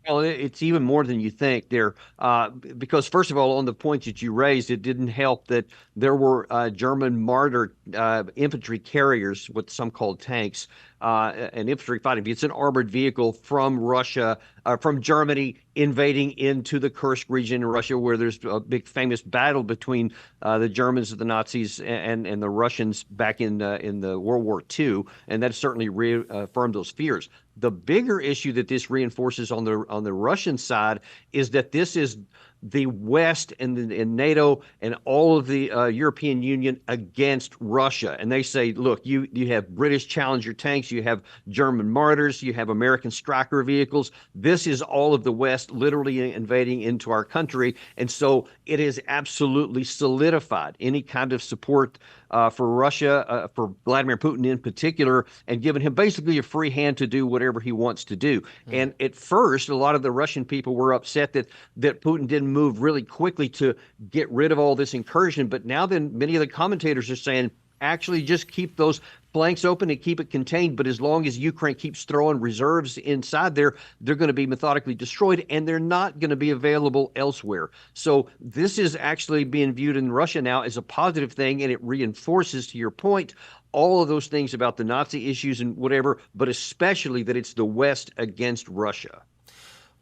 Well, it's even more than you think there, because first of all, on the points that you raised, it didn't help that there were German Marder infantry carriers, what some call tanks, an infantry fighting. It's an armored vehicle from Russia, from Germany, invading into the Kursk region in Russia, where there's a big famous battle between the Germans, the Nazis, and the Russians back in the World War II, and that certainly reaffirmed those fears. The bigger issue that this reinforces on the Russian side is that this is the West and NATO and all of the European Union against Russia. And they say, look, you have British Challenger tanks, you have German Martyrs, you have American Stryker vehicles. This is all of the West literally invading into our country. And so it is absolutely solidified any kind of support for Russia, for Vladimir Putin in particular, and giving him basically a free hand to do whatever he wants to do. And at first, a lot of the Russian people were upset that Putin didn't move really quickly to get rid of all this incursion. But now then many of the commentators are saying, actually just keep those flanks open and keep it contained. But as long as Ukraine keeps throwing reserves inside there, they're going to be methodically destroyed, and they're not going to be available elsewhere. So this is actually being viewed in Russia now as a positive thing, and it reinforces, to your point, all of those things about the Nazi issues and whatever, but especially that it's the West against Russia.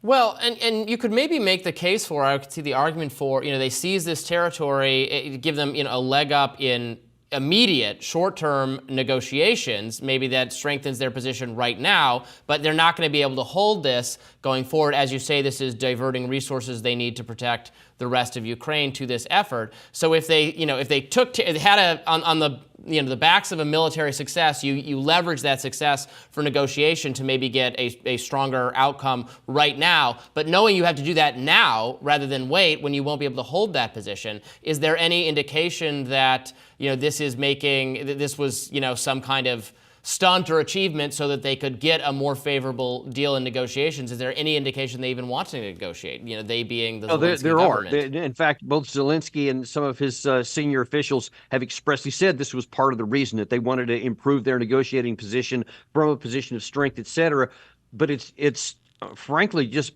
Well, and you could maybe make the case for, I could see the argument for, they seize this territory, give them, a leg up in immediate short-term negotiations. Maybe that strengthens their position right now, but they're not going to be able to hold this going forward. As you say, this is diverting resources they need to protect the rest of Ukraine to this effort. So if they, if they had on the the backs of a military success, you leverage that success for negotiation to maybe get a stronger outcome right now. But knowing you have to do that now rather than wait when you won't be able to hold that position, is there any indication that this was some kind of stunt or achievement so that they could get a more favorable deal in negotiations? Is there any indication they even want to negotiate? They being the Zelensky there government. In fact, both Zelensky and some of his senior officials have expressly said this was part of the reason, that they wanted to improve their negotiating position from a position of strength, et cetera. But it's frankly just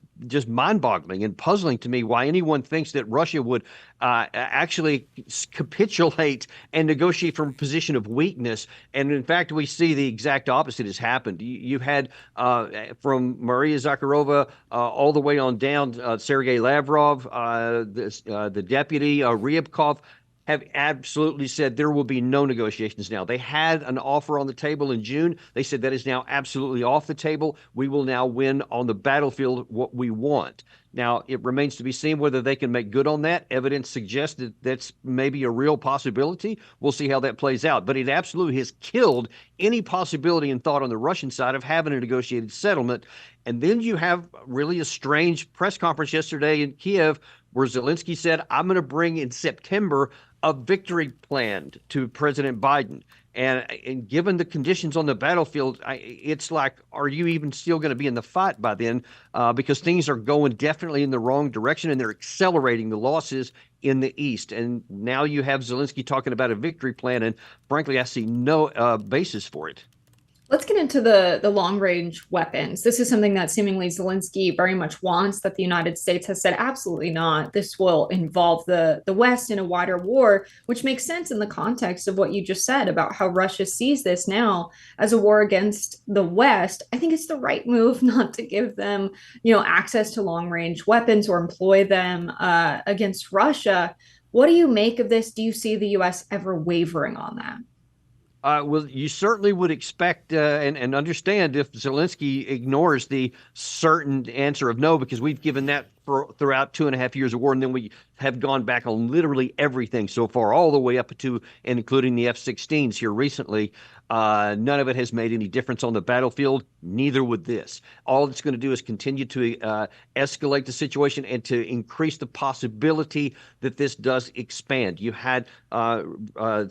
mind-boggling and puzzling to me why anyone thinks that Russia would actually capitulate and negotiate from a position of weakness. And in fact, we see the exact opposite has happened. You've had from Maria Zakharova all the way on down, Sergei Lavrov, the deputy, Ryabkov, have absolutely said there will be no negotiations now. They had an offer on the table in June. They said that is now absolutely off the table. We will now win on the battlefield what we want. Now, it remains to be seen whether they can make good on that. Evidence suggests that that's maybe a real possibility. We'll see how that plays out. But it absolutely has killed any possibility and thought on the Russian side of having a negotiated settlement. And then you have really a strange press conference yesterday in Kiev where Zelensky said, I'm going to bring in September a victory plan to President Biden. And given the conditions on the battlefield, it's like, are you even still going to be in the fight by then? Because things are going definitely in the wrong direction, and they're accelerating the losses in the East. And now you have Zelensky talking about a victory plan, and frankly, I see no basis for it. Let's get into the long-range weapons. This is something that seemingly Zelensky very much wants, that the United States has said absolutely not. This will involve the West in a wider war, which makes sense in the context of what you just said about how Russia sees this now as a war against the West. I think it's the right move not to give them, access to long-range weapons or employ them against Russia. What do you make of this? Do you see the U.S. ever wavering on that? Well, you certainly would expect and understand if Zelensky ignores the certain answer of no, because we've given that throughout 2.5 years of war, and then we have gone back on literally everything so far, all the way up to and including the F-16s here recently. None of it has made any difference on the battlefield. Neither would this. All it's going to do is continue to escalate the situation and to increase the possibility that this does expand. You had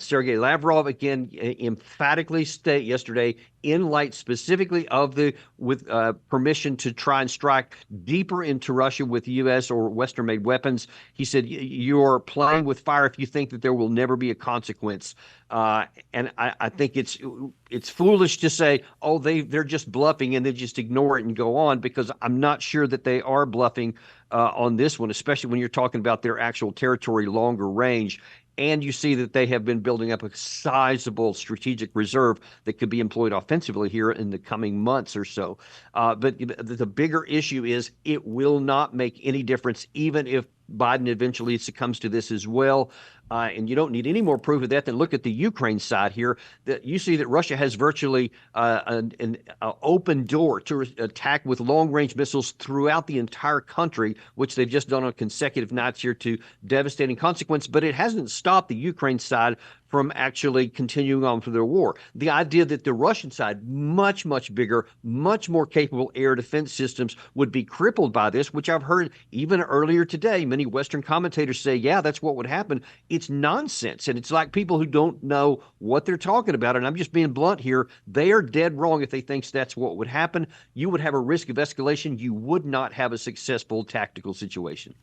Sergei Lavrov again emphatically state yesterday, in light specifically of with permission to try and strike deeper into Russia with U.S. or Western-made weapons. He said, "You're playing with fire if you think that there will never be a consequence." And I think it's foolish to say, "Oh, they're just bluffing," and then just ignore it and go on, because I'm not sure that they are bluffing on this one, especially when you're talking about their actual territory longer range. And you see that they have been building up a sizable strategic reserve that could be employed offensively here in the coming months or so. But the bigger issue is it will not make any difference, even if Biden eventually succumbs to this as well. And you don't need any more proof of that than look at the Ukraine side here. That you see that Russia has virtually an open door to attack with long-range missiles throughout the entire country, which they've just done on consecutive nights here to devastating consequence. But it hasn't stopped the Ukraine side from actually continuing on for their war. The idea that the Russian side, much, much bigger, much more capable air defense systems, would be crippled by this, which I've heard even earlier today, many Western commentators say, yeah, that's what would happen. It's nonsense. And it's like people who don't know what they're talking about. And I'm just being blunt here. They are dead wrong if they think that's what would happen. You would have a risk of escalation. You would not have a successful tactical situation.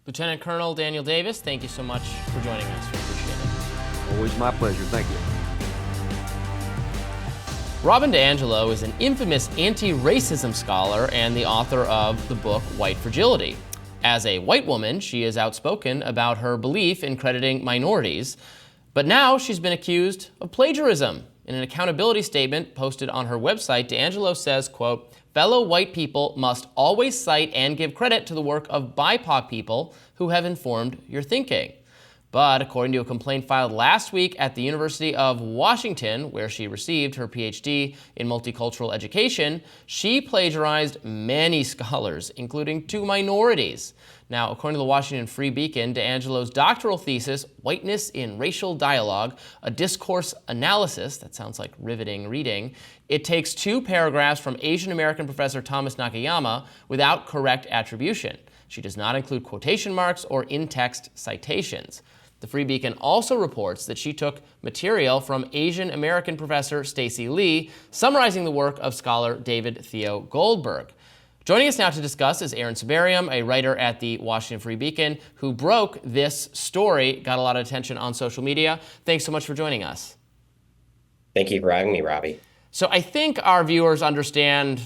Lieutenant Colonel Daniel Davis, thank you so much for joining us. We appreciate it. Always my pleasure. Thank you. Robin DiAngelo is an infamous anti-racism scholar and the author of the book White Fragility. As a white woman, she is outspoken about her belief in crediting minorities, but now she's been accused of plagiarism. In an accountability statement posted on her website, DiAngelo says, quote, "Fellow white people must always cite and give credit to the work of BIPOC people who have informed your thinking." But according to a complaint filed last week at the University of Washington, where she received her PhD in multicultural education, she plagiarized many scholars, including 2 minorities. Now, according to the Washington Free Beacon, DiAngelo's doctoral thesis, Whiteness in Racial Dialogue, a Discourse Analysis, that sounds like riveting reading, it takes 2 paragraphs from Asian American professor Thomas Nakayama without correct attribution. She does not include quotation marks or in-text citations. The Free Beacon also reports that she took material from Asian American professor Stacy Lee, summarizing the work of scholar David Theo Goldberg. Joining us now to discuss is Aaron Sibarium, a writer at the Washington Free Beacon, who broke this story, got a lot of attention on social media. Thanks so much for joining us. Thank you for having me, Robby. So I think our viewers understand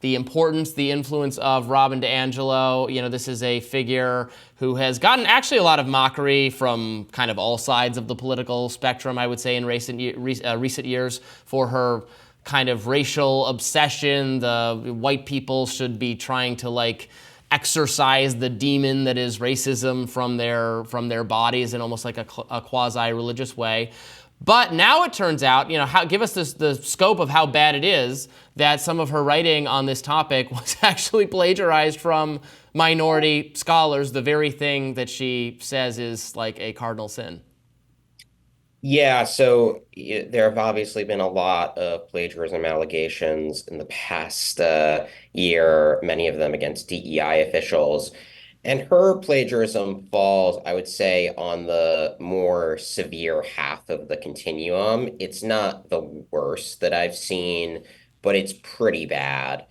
the importance, the influence of Robin DiAngelo. You know, this is a figure who has gotten actually a lot of mockery from kind of all sides of the political spectrum, I would say, in recent years for her kind of racial obsession. The white people should be trying to exorcise the demon that is racism from their bodies in almost like a quasi-religious way. But now it turns out, give us the scope of how bad it is that some of her writing on this topic was actually plagiarized from minority scholars, the very thing that she says is like a cardinal sin. Yeah, so there have obviously been a lot of plagiarism allegations in the past year, many of them against DEI officials. And her plagiarism falls, I would say, on the more severe half of the continuum. It's not the worst that I've seen, but it's pretty bad.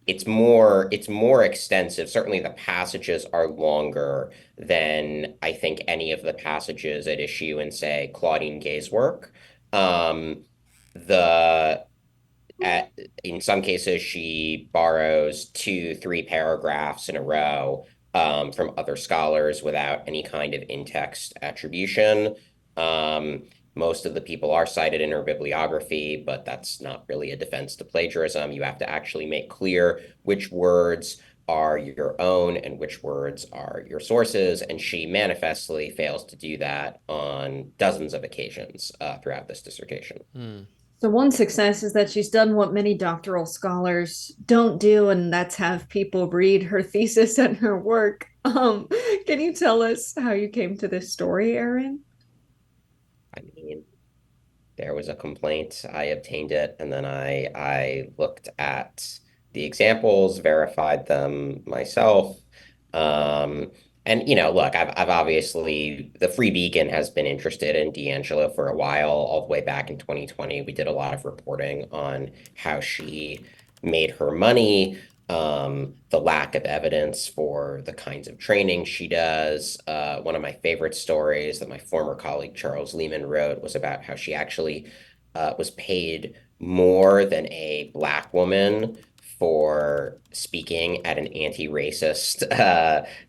It's more extensive. Certainly the passages are longer than I think any of the passages at issue in, say, Claudine Gay's work. the in some cases, she borrows 2, 3 paragraphs in a row from other scholars without any kind of in-text attribution. Most of the people are cited in her bibliography, but that's not really a defense to plagiarism. You have to actually make clear which words are your own and which words are your sources. And she manifestly fails to do that on dozens of occasions throughout this dissertation. So one success is that she's done what many doctoral scholars don't do, and that's have people read her thesis and her work. Can you tell us how you came to this story, Erin? I mean, there was a complaint, I obtained it, and then I looked at the examples, verified them myself. And look, I've obviously the Free Beacon has been interested in DiAngelo for a while. All the way back in 2020, we did a lot of reporting on how she made her money, the lack of evidence for the kinds of training she does. One of my favorite stories that my former colleague Charles Lehman wrote was about how she actually was paid more than a Black woman for speaking at an anti-racist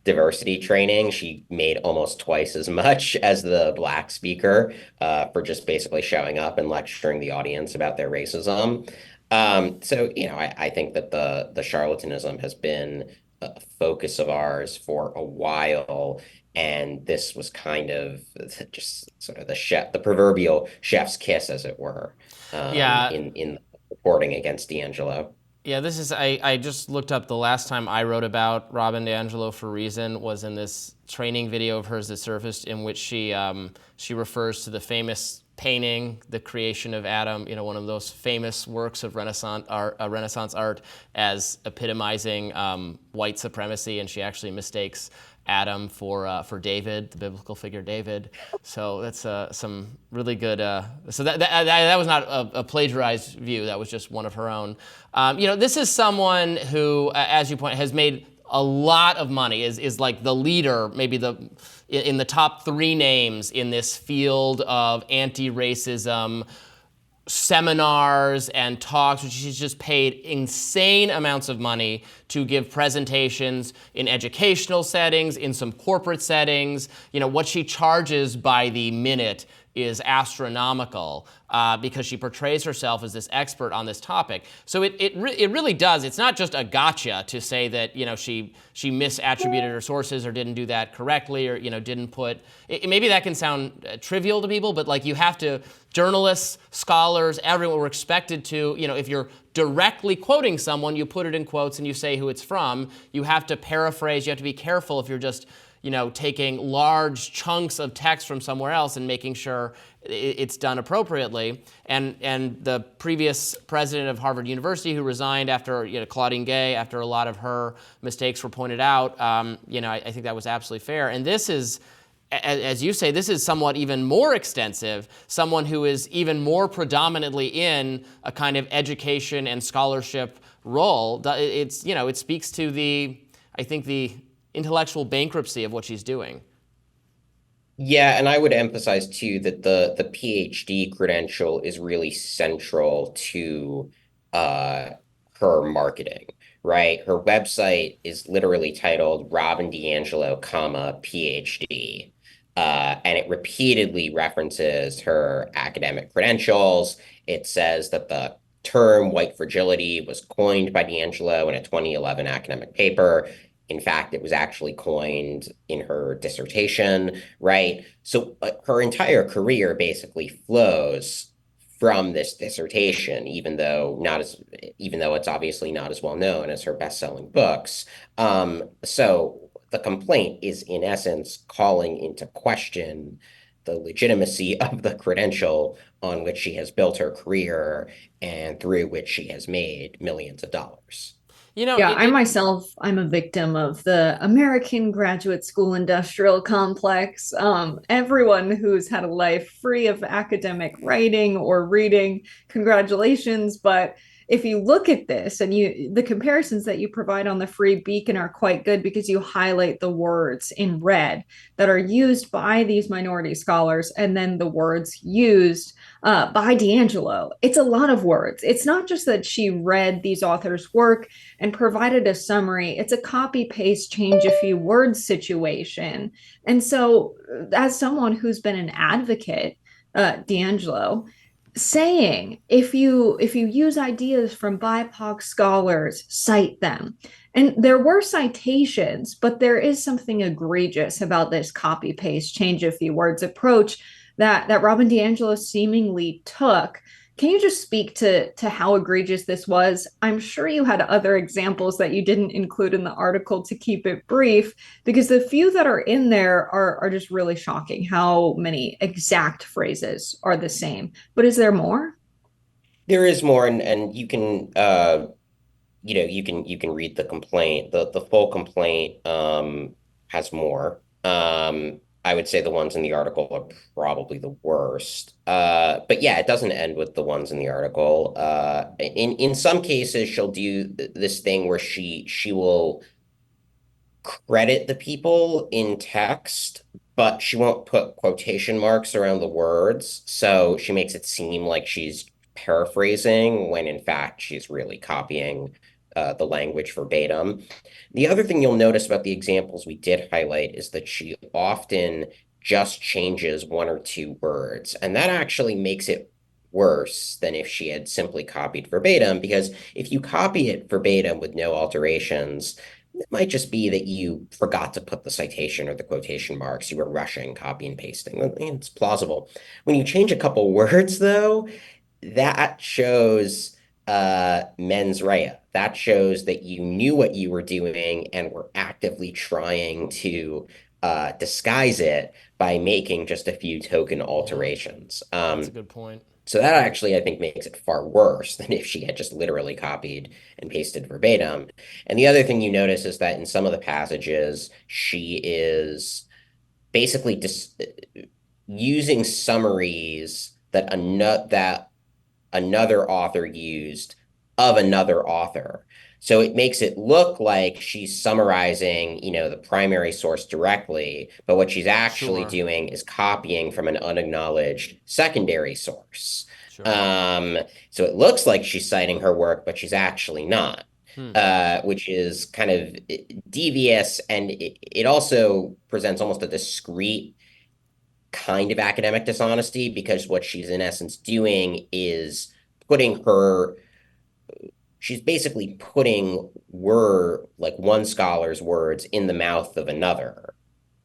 diversity training. She made almost twice as much as the Black speaker for just basically showing up and lecturing the audience about their racism. So, I think that the charlatanism has been a focus of ours for a while. And this was kind of just sort of the proverbial chef's kiss, as it were, Yeah. in reporting against DiAngelo. Yeah, this is, I just looked up the last time I wrote about Robin DiAngelo for Reason was in this training video of hers that surfaced in which she refers to the famous painting, The Creation of Adam, one of those famous works of Renaissance art as epitomizing white supremacy, and she actually mistakes Adam for David, the biblical figure David. So that's some really good. So that was not a plagiarized view. That was just one of her own. This is someone who, as you point, has made a lot of money. Is like the leader, maybe in the top 3 names in this field of anti-racism seminars and talks, which she's just paid insane amounts of money to give presentations in educational settings, in some corporate settings. What she charges by the minute is astronomical because she portrays herself as this expert on this topic. So it really does. It's not just a gotcha to say that she misattributed her sources or didn't do that correctly or didn't put. Maybe that can sound trivial to people, but you have to. Journalists, scholars, everyone were expected to. If you're directly quoting someone, you put it in quotes and you say who it's from. You have to paraphrase. You have to be careful if you're just taking large chunks of text from somewhere else and making sure it's done appropriately. And the previous president of Harvard University, who resigned after Claudine Gay, after a lot of her mistakes were pointed out, I think that was absolutely fair. And this is, as you say, this is somewhat even more extensive. Someone who is even more predominantly in a kind of education and scholarship role. It speaks to the intellectual bankruptcy of what she's doing. Yeah, and I would emphasize too that the PhD credential is really central to her marketing, right? Her website is literally titled Robin DiAngelo, PhD. And it repeatedly references her academic credentials. It says that the term white fragility was coined by DiAngelo in a 2011 academic paper. In fact, it was actually coined in her dissertation, right? So her entire career basically flows from this dissertation, even though it's obviously not as well known as her best-selling books. So the complaint is in essence calling into question the legitimacy of the credential on which she has built her career and through which she has made millions of dollars. I'm a victim of the American graduate school industrial complex. Everyone who's had a life free of academic writing or reading, congratulations, but if you look at this and the comparisons that you provide on the Free Beacon are quite good because you highlight the words in red that are used by these minority scholars and then the words used by DiAngelo. It's a lot of words. It's not just that she read these authors' work and provided a summary. It's a copy paste, change a few words situation. And so as someone who's been an advocate, DiAngelo, saying if you use ideas from BIPOC scholars, cite them. And there were citations, but there is something egregious about this copy paste, change a few words approach that Robin DiAngelo seemingly took. Can you just speak to how egregious this was? I'm sure you had other examples that you didn't include in the article to keep it brief, because the few that are in there are just really shocking how many exact phrases are the same. But is there more? There is more, and you can you can read the complaint. The full complaint has more. I would say the ones in the article are probably the worst. But yeah, it doesn't end with the ones in the article. In some cases, she'll do this thing where she will credit the people in text, but she won't put quotation marks around the words. So she makes it seem like she's paraphrasing when in fact she's really copying the language verbatim. The other thing you'll notice about the examples we did highlight is that she often just changes one or two words. And that actually makes it worse than if she had simply copied verbatim, because if you copy it verbatim with no alterations, it might just be that you forgot to put the citation or the quotation marks. You were rushing, copy and pasting. It's plausible. When you change a couple words, though, that shows mens rea. That shows that you knew what you were doing and were actively trying to disguise it by making just a few token alterations. That's a good point. So that actually, I think, makes it far worse than if she had just literally copied and pasted verbatim. And the other thing you notice is that in some of the passages, she is basically using summaries that another author used of another author. So it makes it look like she's summarizing, the primary source directly, but what she's actually doing is copying from an unacknowledged secondary source. Sure. So it looks like she's citing her work, but she's actually not, which is kind of devious, and it also presents almost a discrete kind of academic dishonesty, because what she's in essence doing is she's basically putting one scholar's words in the mouth of another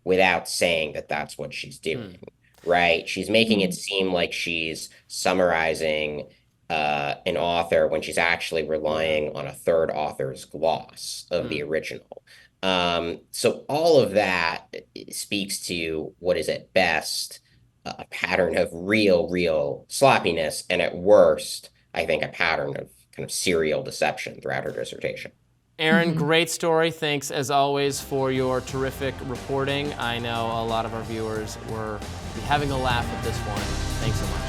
without saying that that's what she's doing, right? She's making it seem like she's summarizing an author when she's actually relying on a third author's gloss of the original. So all of that speaks to what is at best a pattern of real sloppiness, and at worst, I think, a pattern of kind of serial deception throughout her dissertation. Erin, great story. Thanks, as always, for your terrific reporting. I know a lot of our viewers were having a laugh at this one. Thanks so much.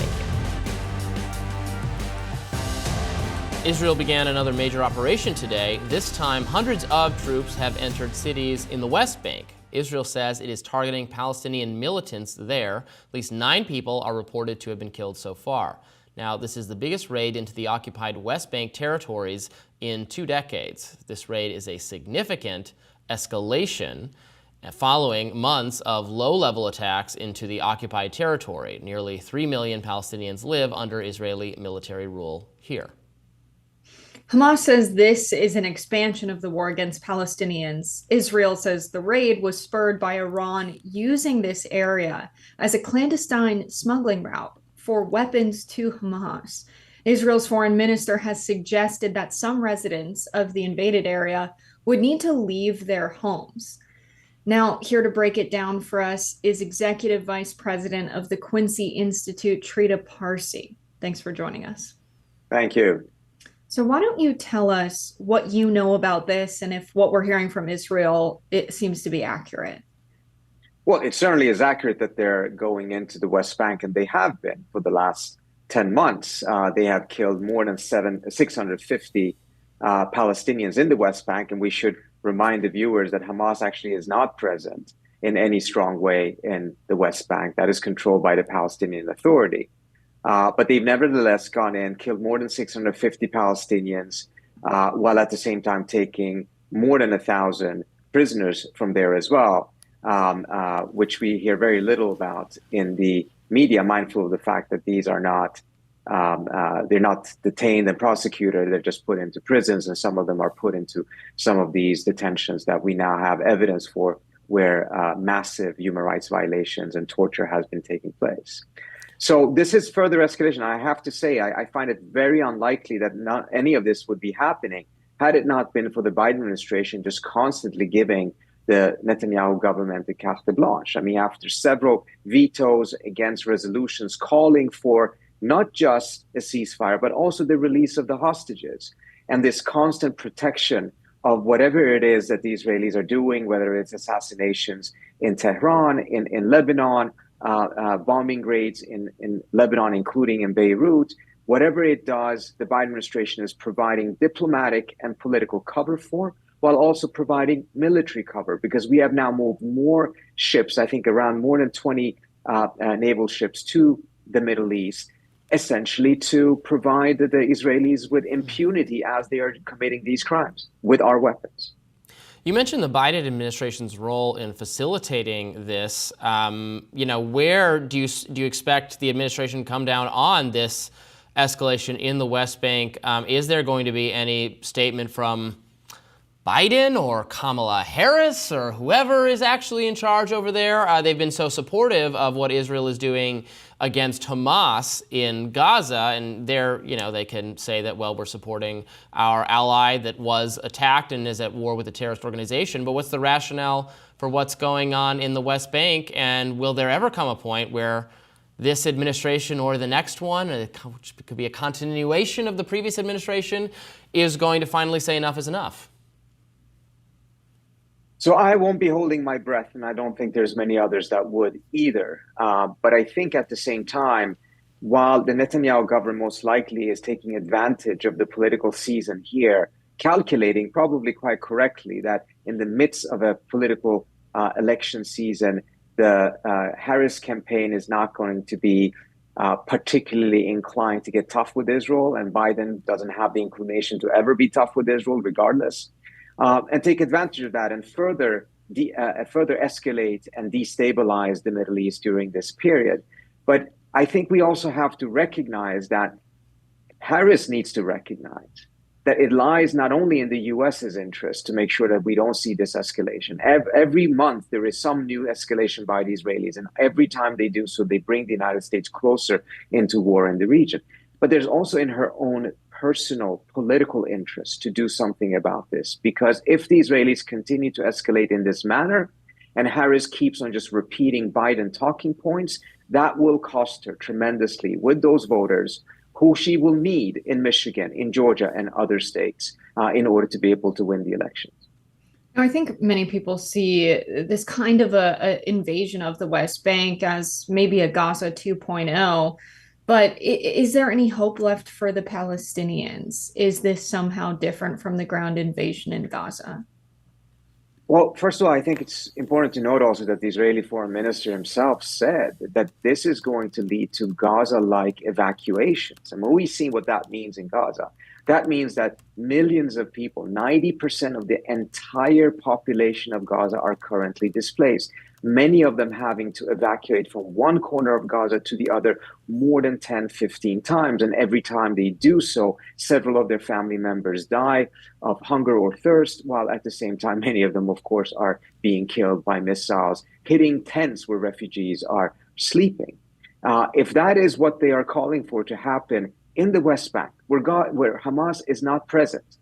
Thank you. Israel began another major operation today. This time, hundreds of troops have entered cities in the West Bank. Israel says it is targeting Palestinian militants there. At least 9 people are reported to have been killed so far. Now, this is the biggest raid into the occupied West Bank territories in 2 decades. This raid is a significant escalation following months of low-level attacks into the occupied territory. Nearly 3 million Palestinians live under Israeli military rule here. Hamas says this is an expansion of the war against Palestinians. Israel says the raid was spurred by Iran using this area as a clandestine smuggling route for weapons to Hamas. Israel's foreign minister has suggested that some residents of the invaded area would need to leave their homes. Now, here to break it down for us is Executive Vice President of the Quincy Institute, Trita Parsi. Thanks for joining us. Thank you. So why don't you tell us what you know about this, and if what we're hearing from Israel, it seems to be accurate? Well, it certainly is accurate that they're going into the West Bank, and they have been for the last 10 months, they have killed more than 650 Palestinians in the West Bank. And we should remind the viewers that Hamas actually is not present in any strong way in the West Bank. That is controlled by the Palestinian Authority. But they've nevertheless gone in, killed more than 650 Palestinians, while at the same time taking more than 1,000 prisoners from there as well, which we hear very little about in the media, mindful of the fact that these are not, they're not detained and prosecuted, they're just put into prisons, and some of them are put into some of these detentions that we now have evidence for, where massive human rights violations and torture has been taking place. So this is further escalation. I have to say, I find it very unlikely that not any of this would be happening had it not been for the Biden administration just constantly giving the Netanyahu government the carte blanche. I mean, after several vetoes against resolutions calling for not just a ceasefire, but also the release of the hostages and this constant protection of whatever it is that the Israelis are doing, whether it's assassinations in Tehran, in Lebanon, bombing raids in Lebanon, including in Beirut. Whatever it does, the Biden administration is providing diplomatic and political cover for, while also providing military cover, because we have now moved more ships, I think around more than 20 naval ships to the Middle East, essentially to provide the Israelis with impunity as they are committing these crimes with our weapons. You mentioned the Biden administration's role in facilitating this. Where do you expect the administration to come down on this escalation in the West Bank? Is there going to be any statement from Biden or Kamala Harris or whoever is actually in charge over there? They've been so supportive of what Israel is doing against Hamas in Gaza, and they can say that, well, we're supporting our ally that was attacked and is at war with a terrorist organization. But what's the rationale for what's going on in the West Bank? And will there ever come a point where this administration or the next one, which could be a continuation of the previous administration, is going to finally say enough is enough? So I won't be holding my breath, and I don't think there's many others that would either. But I think at the same time, while the Netanyahu government most likely is taking advantage of the political season here, calculating probably quite correctly that in the midst of a political election season, the Harris campaign is not going to be particularly inclined to get tough with Israel, and Biden doesn't have the inclination to ever be tough with Israel regardless. And take advantage of that and further escalate and destabilize the Middle East during this period. But I think we also have to recognize that Harris needs to recognize that it lies not only in the US's interest to make sure that we don't see this escalation. Every month there is some new escalation by the Israelis, and every time they do so, they bring the United States closer into war in the region. But there's also in her own personal political interest to do something about this, because if the Israelis continue to escalate in this manner and Harris keeps on just repeating Biden talking points, that will cost her tremendously with those voters who she will need in Michigan, in Georgia, and other states in order to be able to win the elections. I think many people see this kind of a invasion of the West Bank as maybe a Gaza 2.0. But is there any hope left for the Palestinians? Is this somehow different from the ground invasion in Gaza? Well, first of all, I think it's important to note also that the Israeli foreign minister himself said that this is going to lead to Gaza-like evacuations. And we've seen what that means in Gaza. That means that millions of people, 90% of the entire population of Gaza, are currently displaced. Many of them having to evacuate from one corner of Gaza to the other more than 10, 15 times. And every time they do so, several of their family members die of hunger or thirst, while at the same time, many of them, of course, are being killed by missiles, hitting tents where refugees are sleeping. If that is what they are calling for to happen in the West Bank, where Hamas is not present,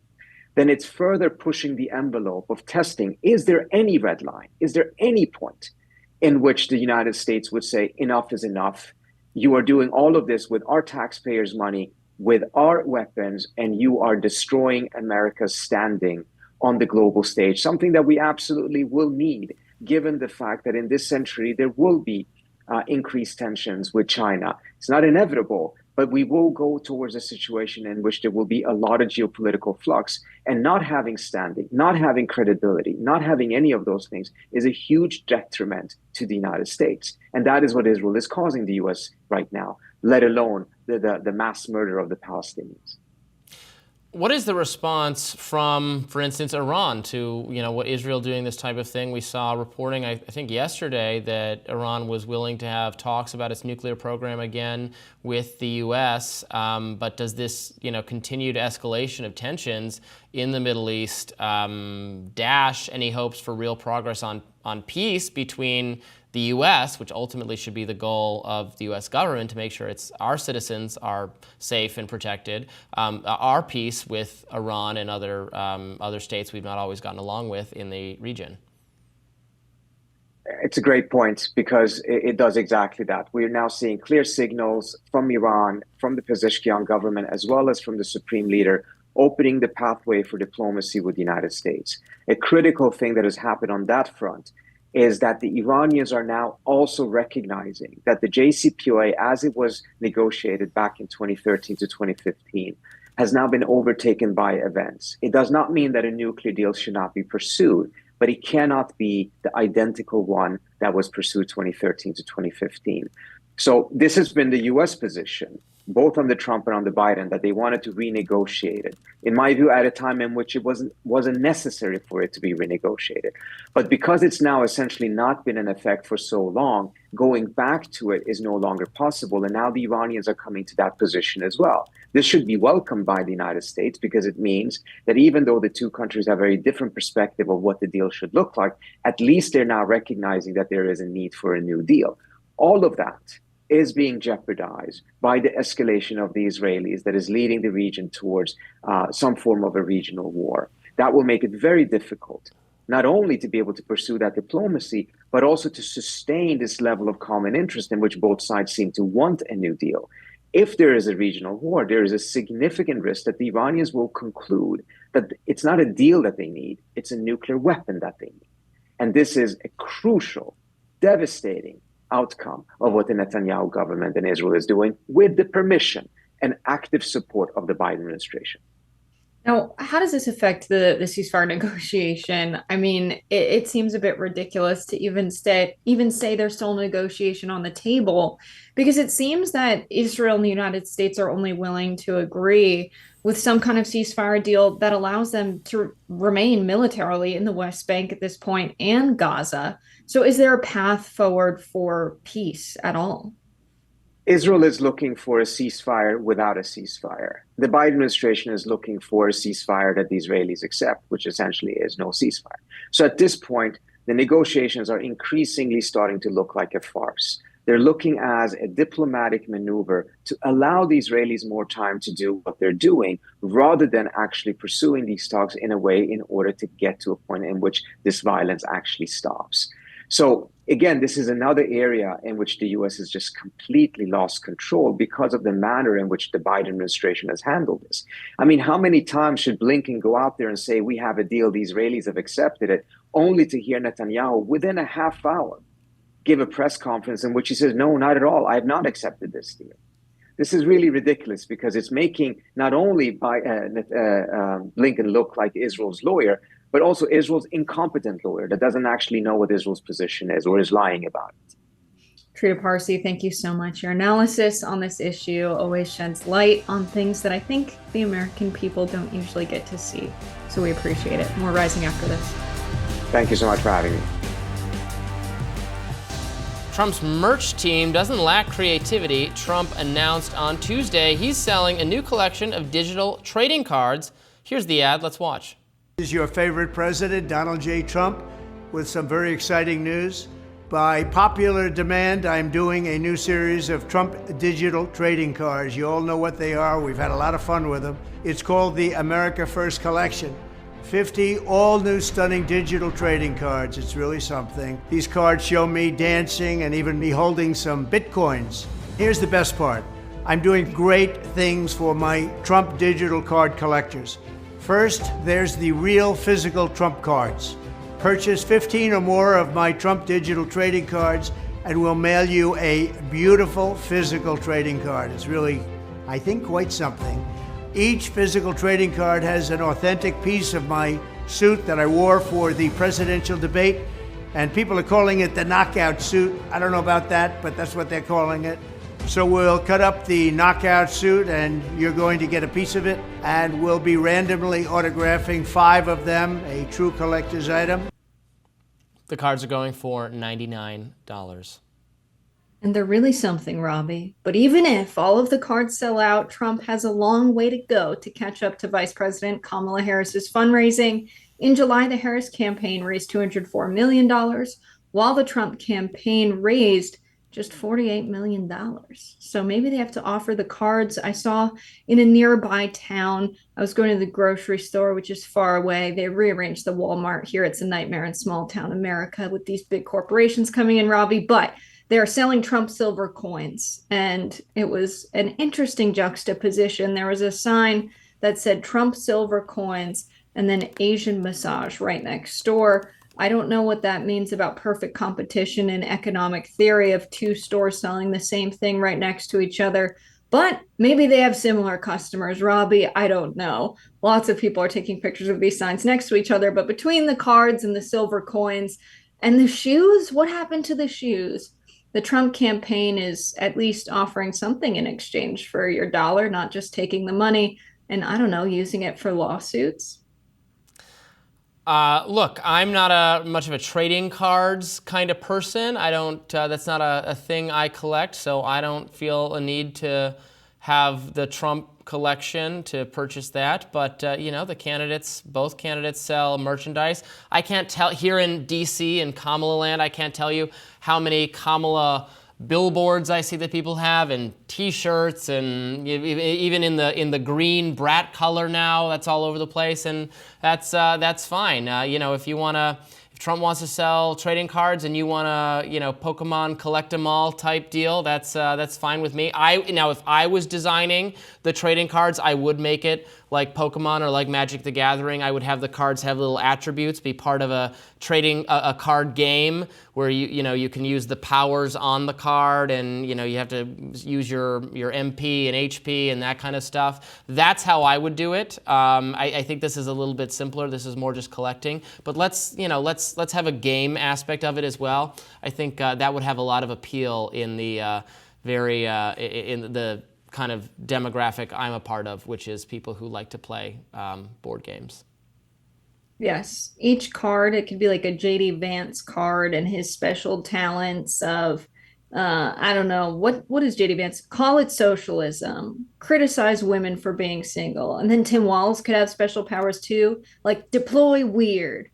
then it's further pushing the envelope of testing. Is there any red line? Is there any point in which the United States would say enough is enough? You are doing all of this with our taxpayers' money, with our weapons, and you are destroying America's standing on the global stage, something that we absolutely will need, given the fact that in this century there will be increased tensions with China. It's not inevitable, but we will go towards a situation in which there will be a lot of geopolitical flux, and not having standing, not having credibility, not having any of those things is a huge detriment to the United States. And that is what Israel is causing the US right now, let alone the mass murder of the Palestinians. What is the response from, for instance, Iran to, what Israel doing this type of thing? We saw reporting, I think yesterday, that Iran was willing to have talks about its nuclear program again with the U.S. But does this, continued escalation of tensions in the Middle East dash any hopes for real progress on peace between the U.S., which ultimately should be the goal of the U.S. government to make sure our citizens are safe and protected, our peace with Iran and other states we've not always gotten along with in the region? It's a great point, because it does exactly that. We're now seeing clear signals from Iran, from the Pezeshkian government, as well as from the supreme leader, opening the pathway for diplomacy with the United States. A critical thing that has happened on that front is that the Iranians are now also recognizing that the JCPOA, as it was negotiated back in 2013 to 2015, has now been overtaken by events. It does not mean that a nuclear deal should not be pursued, but it cannot be the identical one that was pursued 2013 to 2015. So this has been the US position, both on the Trump and on the Biden, that they wanted to renegotiate it. In my view, at a time in which it wasn't necessary for it to be renegotiated. But because it's now essentially not been in effect for so long, going back to it is no longer possible. And now the Iranians are coming to that position as well. This should be welcomed by the United States, because it means that even though the two countries have a very different perspective of what the deal should look like, at least they're now recognizing that there is a need for a new deal. All of that is being jeopardized by the escalation of the Israelis that is leading the region towards some form of a regional war. That will make it very difficult, not only to be able to pursue that diplomacy, but also to sustain this level of common interest in which both sides seem to want a new deal. If there is a regional war, there is a significant risk that the Iranians will conclude that it's not a deal that they need, it's a nuclear weapon that they need. And this is a crucial, devastating outcome of what the Netanyahu government and Israel is doing, with the permission and active support of the Biden administration. Now, how does this affect the ceasefire negotiation? I mean, it seems a bit ridiculous to even say there's still a negotiation on the table, because it seems that Israel and the United States are only willing to agree with some kind of ceasefire deal that allows them to remain militarily in the West Bank at this point and Gaza. So is there a path forward for peace at all? Israel is looking for a ceasefire without a ceasefire. The Biden administration is looking for a ceasefire that the Israelis accept, which essentially is no ceasefire. So at this point, the negotiations are increasingly starting to look like a farce. They're looking as a diplomatic maneuver to allow the Israelis more time to do what they're doing, rather than actually pursuing these talks in a way in order to get to a point in which this violence actually stops. So again, this is another area in which the U.S. has just completely lost control because of the manner in which the Biden administration has handled this. I mean, how many times should Blinken go out there and say, we have a deal, the Israelis have accepted it, only to hear Netanyahu within a half hour give a press conference in which he says, no, not at all, I have not accepted this deal. This is really ridiculous, because it's making not only Blinken look like Israel's lawyer, but also Israel's incompetent lawyer that doesn't actually know what Israel's position is or is lying about it. Trita Parsi, thank you so much. Your analysis on this issue always sheds light on things that I think the American people don't usually get to see. So we appreciate it. More Rising after this. Thank you so much for having me. Trump's merch team doesn't lack creativity. Trump announced on Tuesday he's selling a new collection of digital trading cards. Here's the ad. Let's watch. This is your favorite president, Donald J. Trump, with some very exciting news. By popular demand, I'm doing a new series of Trump digital trading cards. You all know what they are. We've had a lot of fun with them. It's called the America First Collection. 50 all-new stunning digital trading cards. It's really something. These cards show me dancing and even me holding some Bitcoins. Here's the best part. I'm doing great things for my Trump digital card collectors. First, there's the real physical Trump cards. Purchase 15 or more of my Trump digital trading cards, and we'll mail you a beautiful physical trading card. It's really, I think, quite something. Each physical trading card has an authentic piece of my suit that I wore for the presidential debate, and people are calling it the knockout suit. I don't know about that, but that's what they're calling it. So we'll cut up the knockout suit, and you're going to get a piece of it, and we'll be randomly autographing 5 of them, a true collector's item. The cards are going for $99. And they're really something, Robby. But even if all of the cards sell out, Trump has a long way to go to catch up to Vice President Kamala Harris's fundraising. In July, the Harris campaign raised $204 million, while the Trump campaign raised just $48 million. So maybe they have to offer the cards. I saw in a nearby town, I was going to the grocery store, which is far away. They rearranged the Walmart here. It's a nightmare in small town America with these big corporations coming in, Robby. But they are selling Trump silver coins. And it was an interesting juxtaposition. There was a sign that said Trump silver coins and then Asian massage right next door. I don't know what that means about perfect competition in economic theory of 2 stores selling the same thing right next to each other. But maybe they have similar customers, Robby. I don't know. Lots of people are taking pictures of these signs next to each other. But between the cards and the silver coins and the shoes, what happened to the shoes? The Trump campaign is at least offering something in exchange for your dollar, not just taking the money and, I don't know, using it for lawsuits. Look, I'm not much of a trading cards kind of person. I don't. That's not a thing I collect, so I don't feel a need to have the Trump collection to purchase that. But the candidates, both candidates sell merchandise. I can't tell here in D.C. in Kamala Land. I can't tell you how many Kamala billboards I see that people have, and T-shirts, and even in the green brat color now, that's all over the place, and that's fine. If Trump wants to sell trading cards and you want to, Pokemon collect them all type deal, that's fine with me. If I was designing the trading cards, I would make it like Pokemon or like Magic the Gathering. I would have the cards have little attributes, be part of a card game where you can use the powers on the card, and you have to use your MP and HP and that kind of stuff. That's how I would do it. I think this is a little bit simpler. This is more just collecting. But let's have a game aspect of it as well. I think that would have a lot of appeal in the in the kind of demographic I'm a part of, which is people who like to play board games. Yes, each card, it could be like a JD Vance card and his special talents of, I don't know, what is JD Vance? Call it socialism, criticize women for being single. And then Tim Walz could have special powers too, like deploy weird,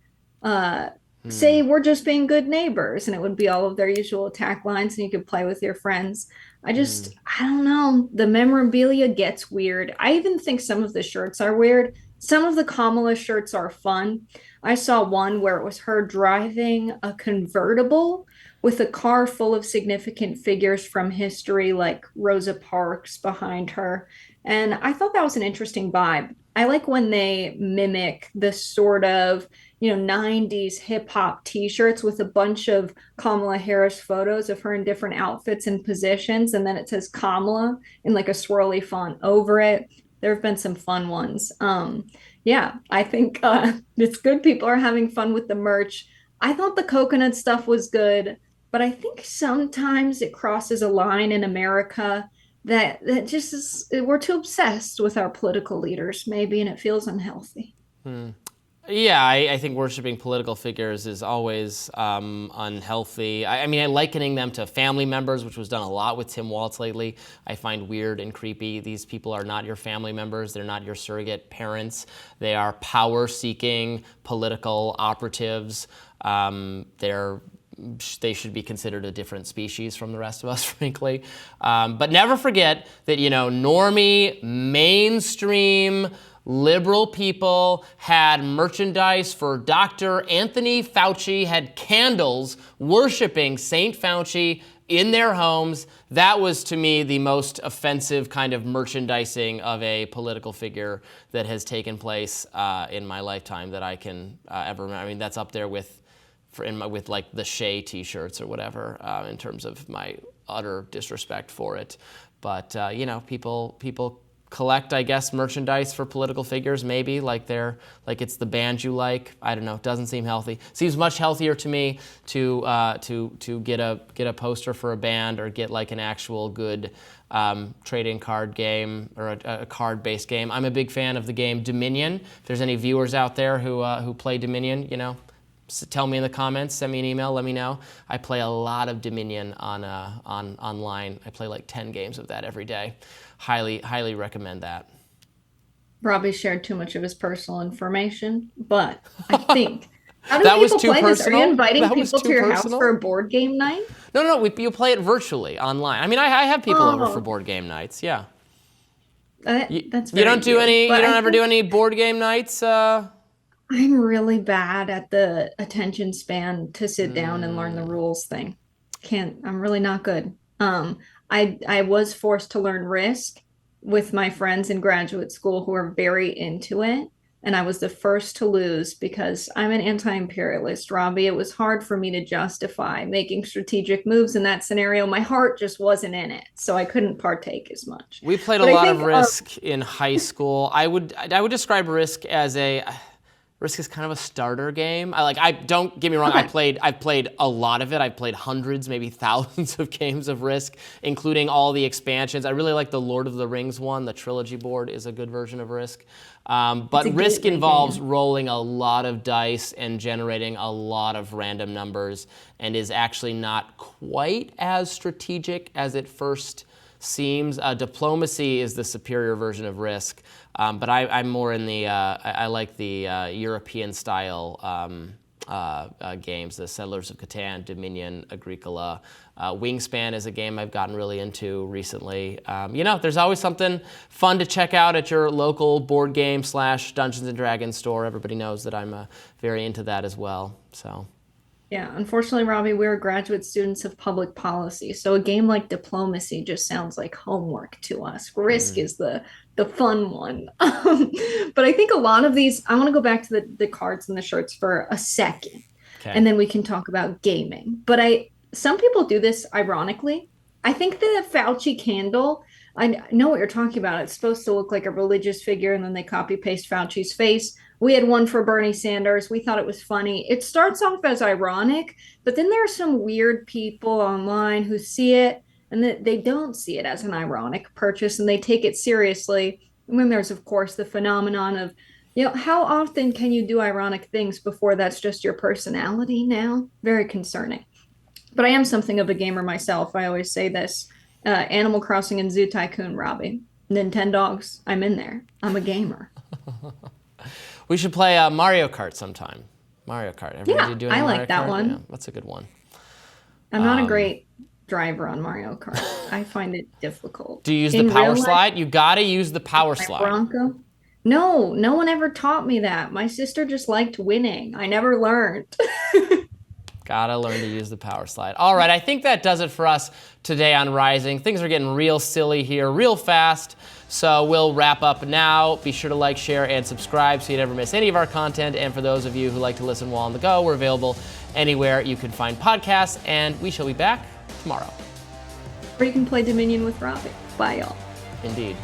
say we're just being good neighbors, and it would be all of their usual attack lines, and you could play with your friends. I don't know. The memorabilia gets weird. I even think some of the shirts are weird. Some of the Kamala shirts are fun. I saw one where it was her driving a convertible with a car full of significant figures from history, like Rosa Parks behind her. And I thought that was an interesting vibe. I like when they mimic the sort of, 90s hip hop t-shirts with a bunch of Kamala Harris photos of her in different outfits and positions. And then it says Kamala in like a swirly font over it. There have been some fun ones. I think it's good people are having fun with the merch. I thought the coconut stuff was good, but I think sometimes it crosses a line in America that just is, we're too obsessed with our political leaders, maybe, and it feels unhealthy. Yeah, I think worshiping political figures is always unhealthy. I mean, likening them to family members, which was done a lot with Tim Walz lately, I find weird and creepy. These people are not your family members. They're not your surrogate parents. They are power-seeking political operatives. They should be considered a different species from the rest of us, frankly. But never forget that, normie, mainstream, liberal people had merchandise for Dr. Anthony Fauci, had candles worshiping St. Fauci in their homes. That was, to me, the most offensive kind of merchandising of a political figure that has taken place in my lifetime that I can ever remember. I mean, that's up there with with like the Shea T-shirts or whatever, in terms of my utter disrespect for it. But you know, people collect, I guess, merchandise for political figures, maybe like it's the band you like. I don't know. It doesn't seem healthy. Seems much healthier to me to get a poster for a band or get like an actual good trading card game or a card-based game. I'm a big fan of the game Dominion. If there's any viewers out there who play Dominion, you know, tell me in the comments, send me an email, let me know. I play a lot of Dominion on online. I play like 10 games of that every day. Highly recommend that. Robbie shared too much of his personal information, but I think how do That was people too play this? Are you personal? inviting That was people too to your personal? house for a board game night? No, you play it virtually online. I mean, I have people over for board game nights. Yeah. That's You very don't do cute, any. but You don't I ever do any board game nights. I'm really bad at the attention span to sit down and learn the rules thing. I'm really not good. I was forced to learn Risk with my friends in graduate school who are very into it. And I was the first to lose because I'm an anti-imperialist, Robbie. It was hard for me to justify making strategic moves in that scenario. My heart just wasn't in it, so I couldn't partake as much. We played But a I lot of think, Risk in high school. I would describe Risk as Risk is kind of a starter game. Don't get me wrong. I've played a lot of it. I've played hundreds, maybe thousands of games of Risk, including all the expansions. I really like the Lord of the Rings one. The trilogy board is a good version of Risk. But Risk involves rolling a lot of dice and generating a lot of random numbers, and is actually not quite as strategic as it first seems. Diplomacy is the superior version of Risk, but I'm more in the I like the European style games, the Settlers of Catan, Dominion, Agricola. Wingspan is a game I've gotten really into recently. You know, there's always something fun to check out at your local board game / Dungeons and Dragons store. Everybody knows that I'm very into that as well. So. Yeah, unfortunately, Robbie, we're graduate students of public policy, so a game like Diplomacy just sounds like homework to us. Risk is the fun one. But I think a lot of these, I want to go back to the cards and the shirts for a second, and then we can talk about gaming. But some people do this ironically. I think the Fauci candle, I know what you're talking about. It's supposed to look like a religious figure, and then they copy paste Fauci's face. We had one for Bernie Sanders. We thought it was funny. It starts off as ironic, but then there are some weird people online who see it and they don't see it as an ironic purchase and they take it seriously. And then there's, of course, the phenomenon of, you know, how often can you do ironic things before that's just your personality now? Very concerning. But I am something of a gamer myself. I always say this. Animal Crossing and Zoo Tycoon, Robbie. Nintendogs, I'm in there. I'm a gamer. We should play Mario Kart sometime. Mario Kart. Yeah, do I Mario like that Kart? one. Yeah, that's a good one. I'm not a great driver on Mario Kart. I find it difficult. Do you use the power slide? You gotta use the power slide. Bronco? No one ever taught me that. My sister just liked winning. I never learned. Gotta learn to use the power slide. All right, I think that does it for us today on Rising. Things are getting real silly here, real fast. So we'll wrap up now. Be sure to like, share, and subscribe so you never miss any of our content. And for those of you who like to listen while on the go, we're available anywhere you can find podcasts. And we shall be back tomorrow. Or you can play Dominion with Robbie. Bye, y'all. Indeed.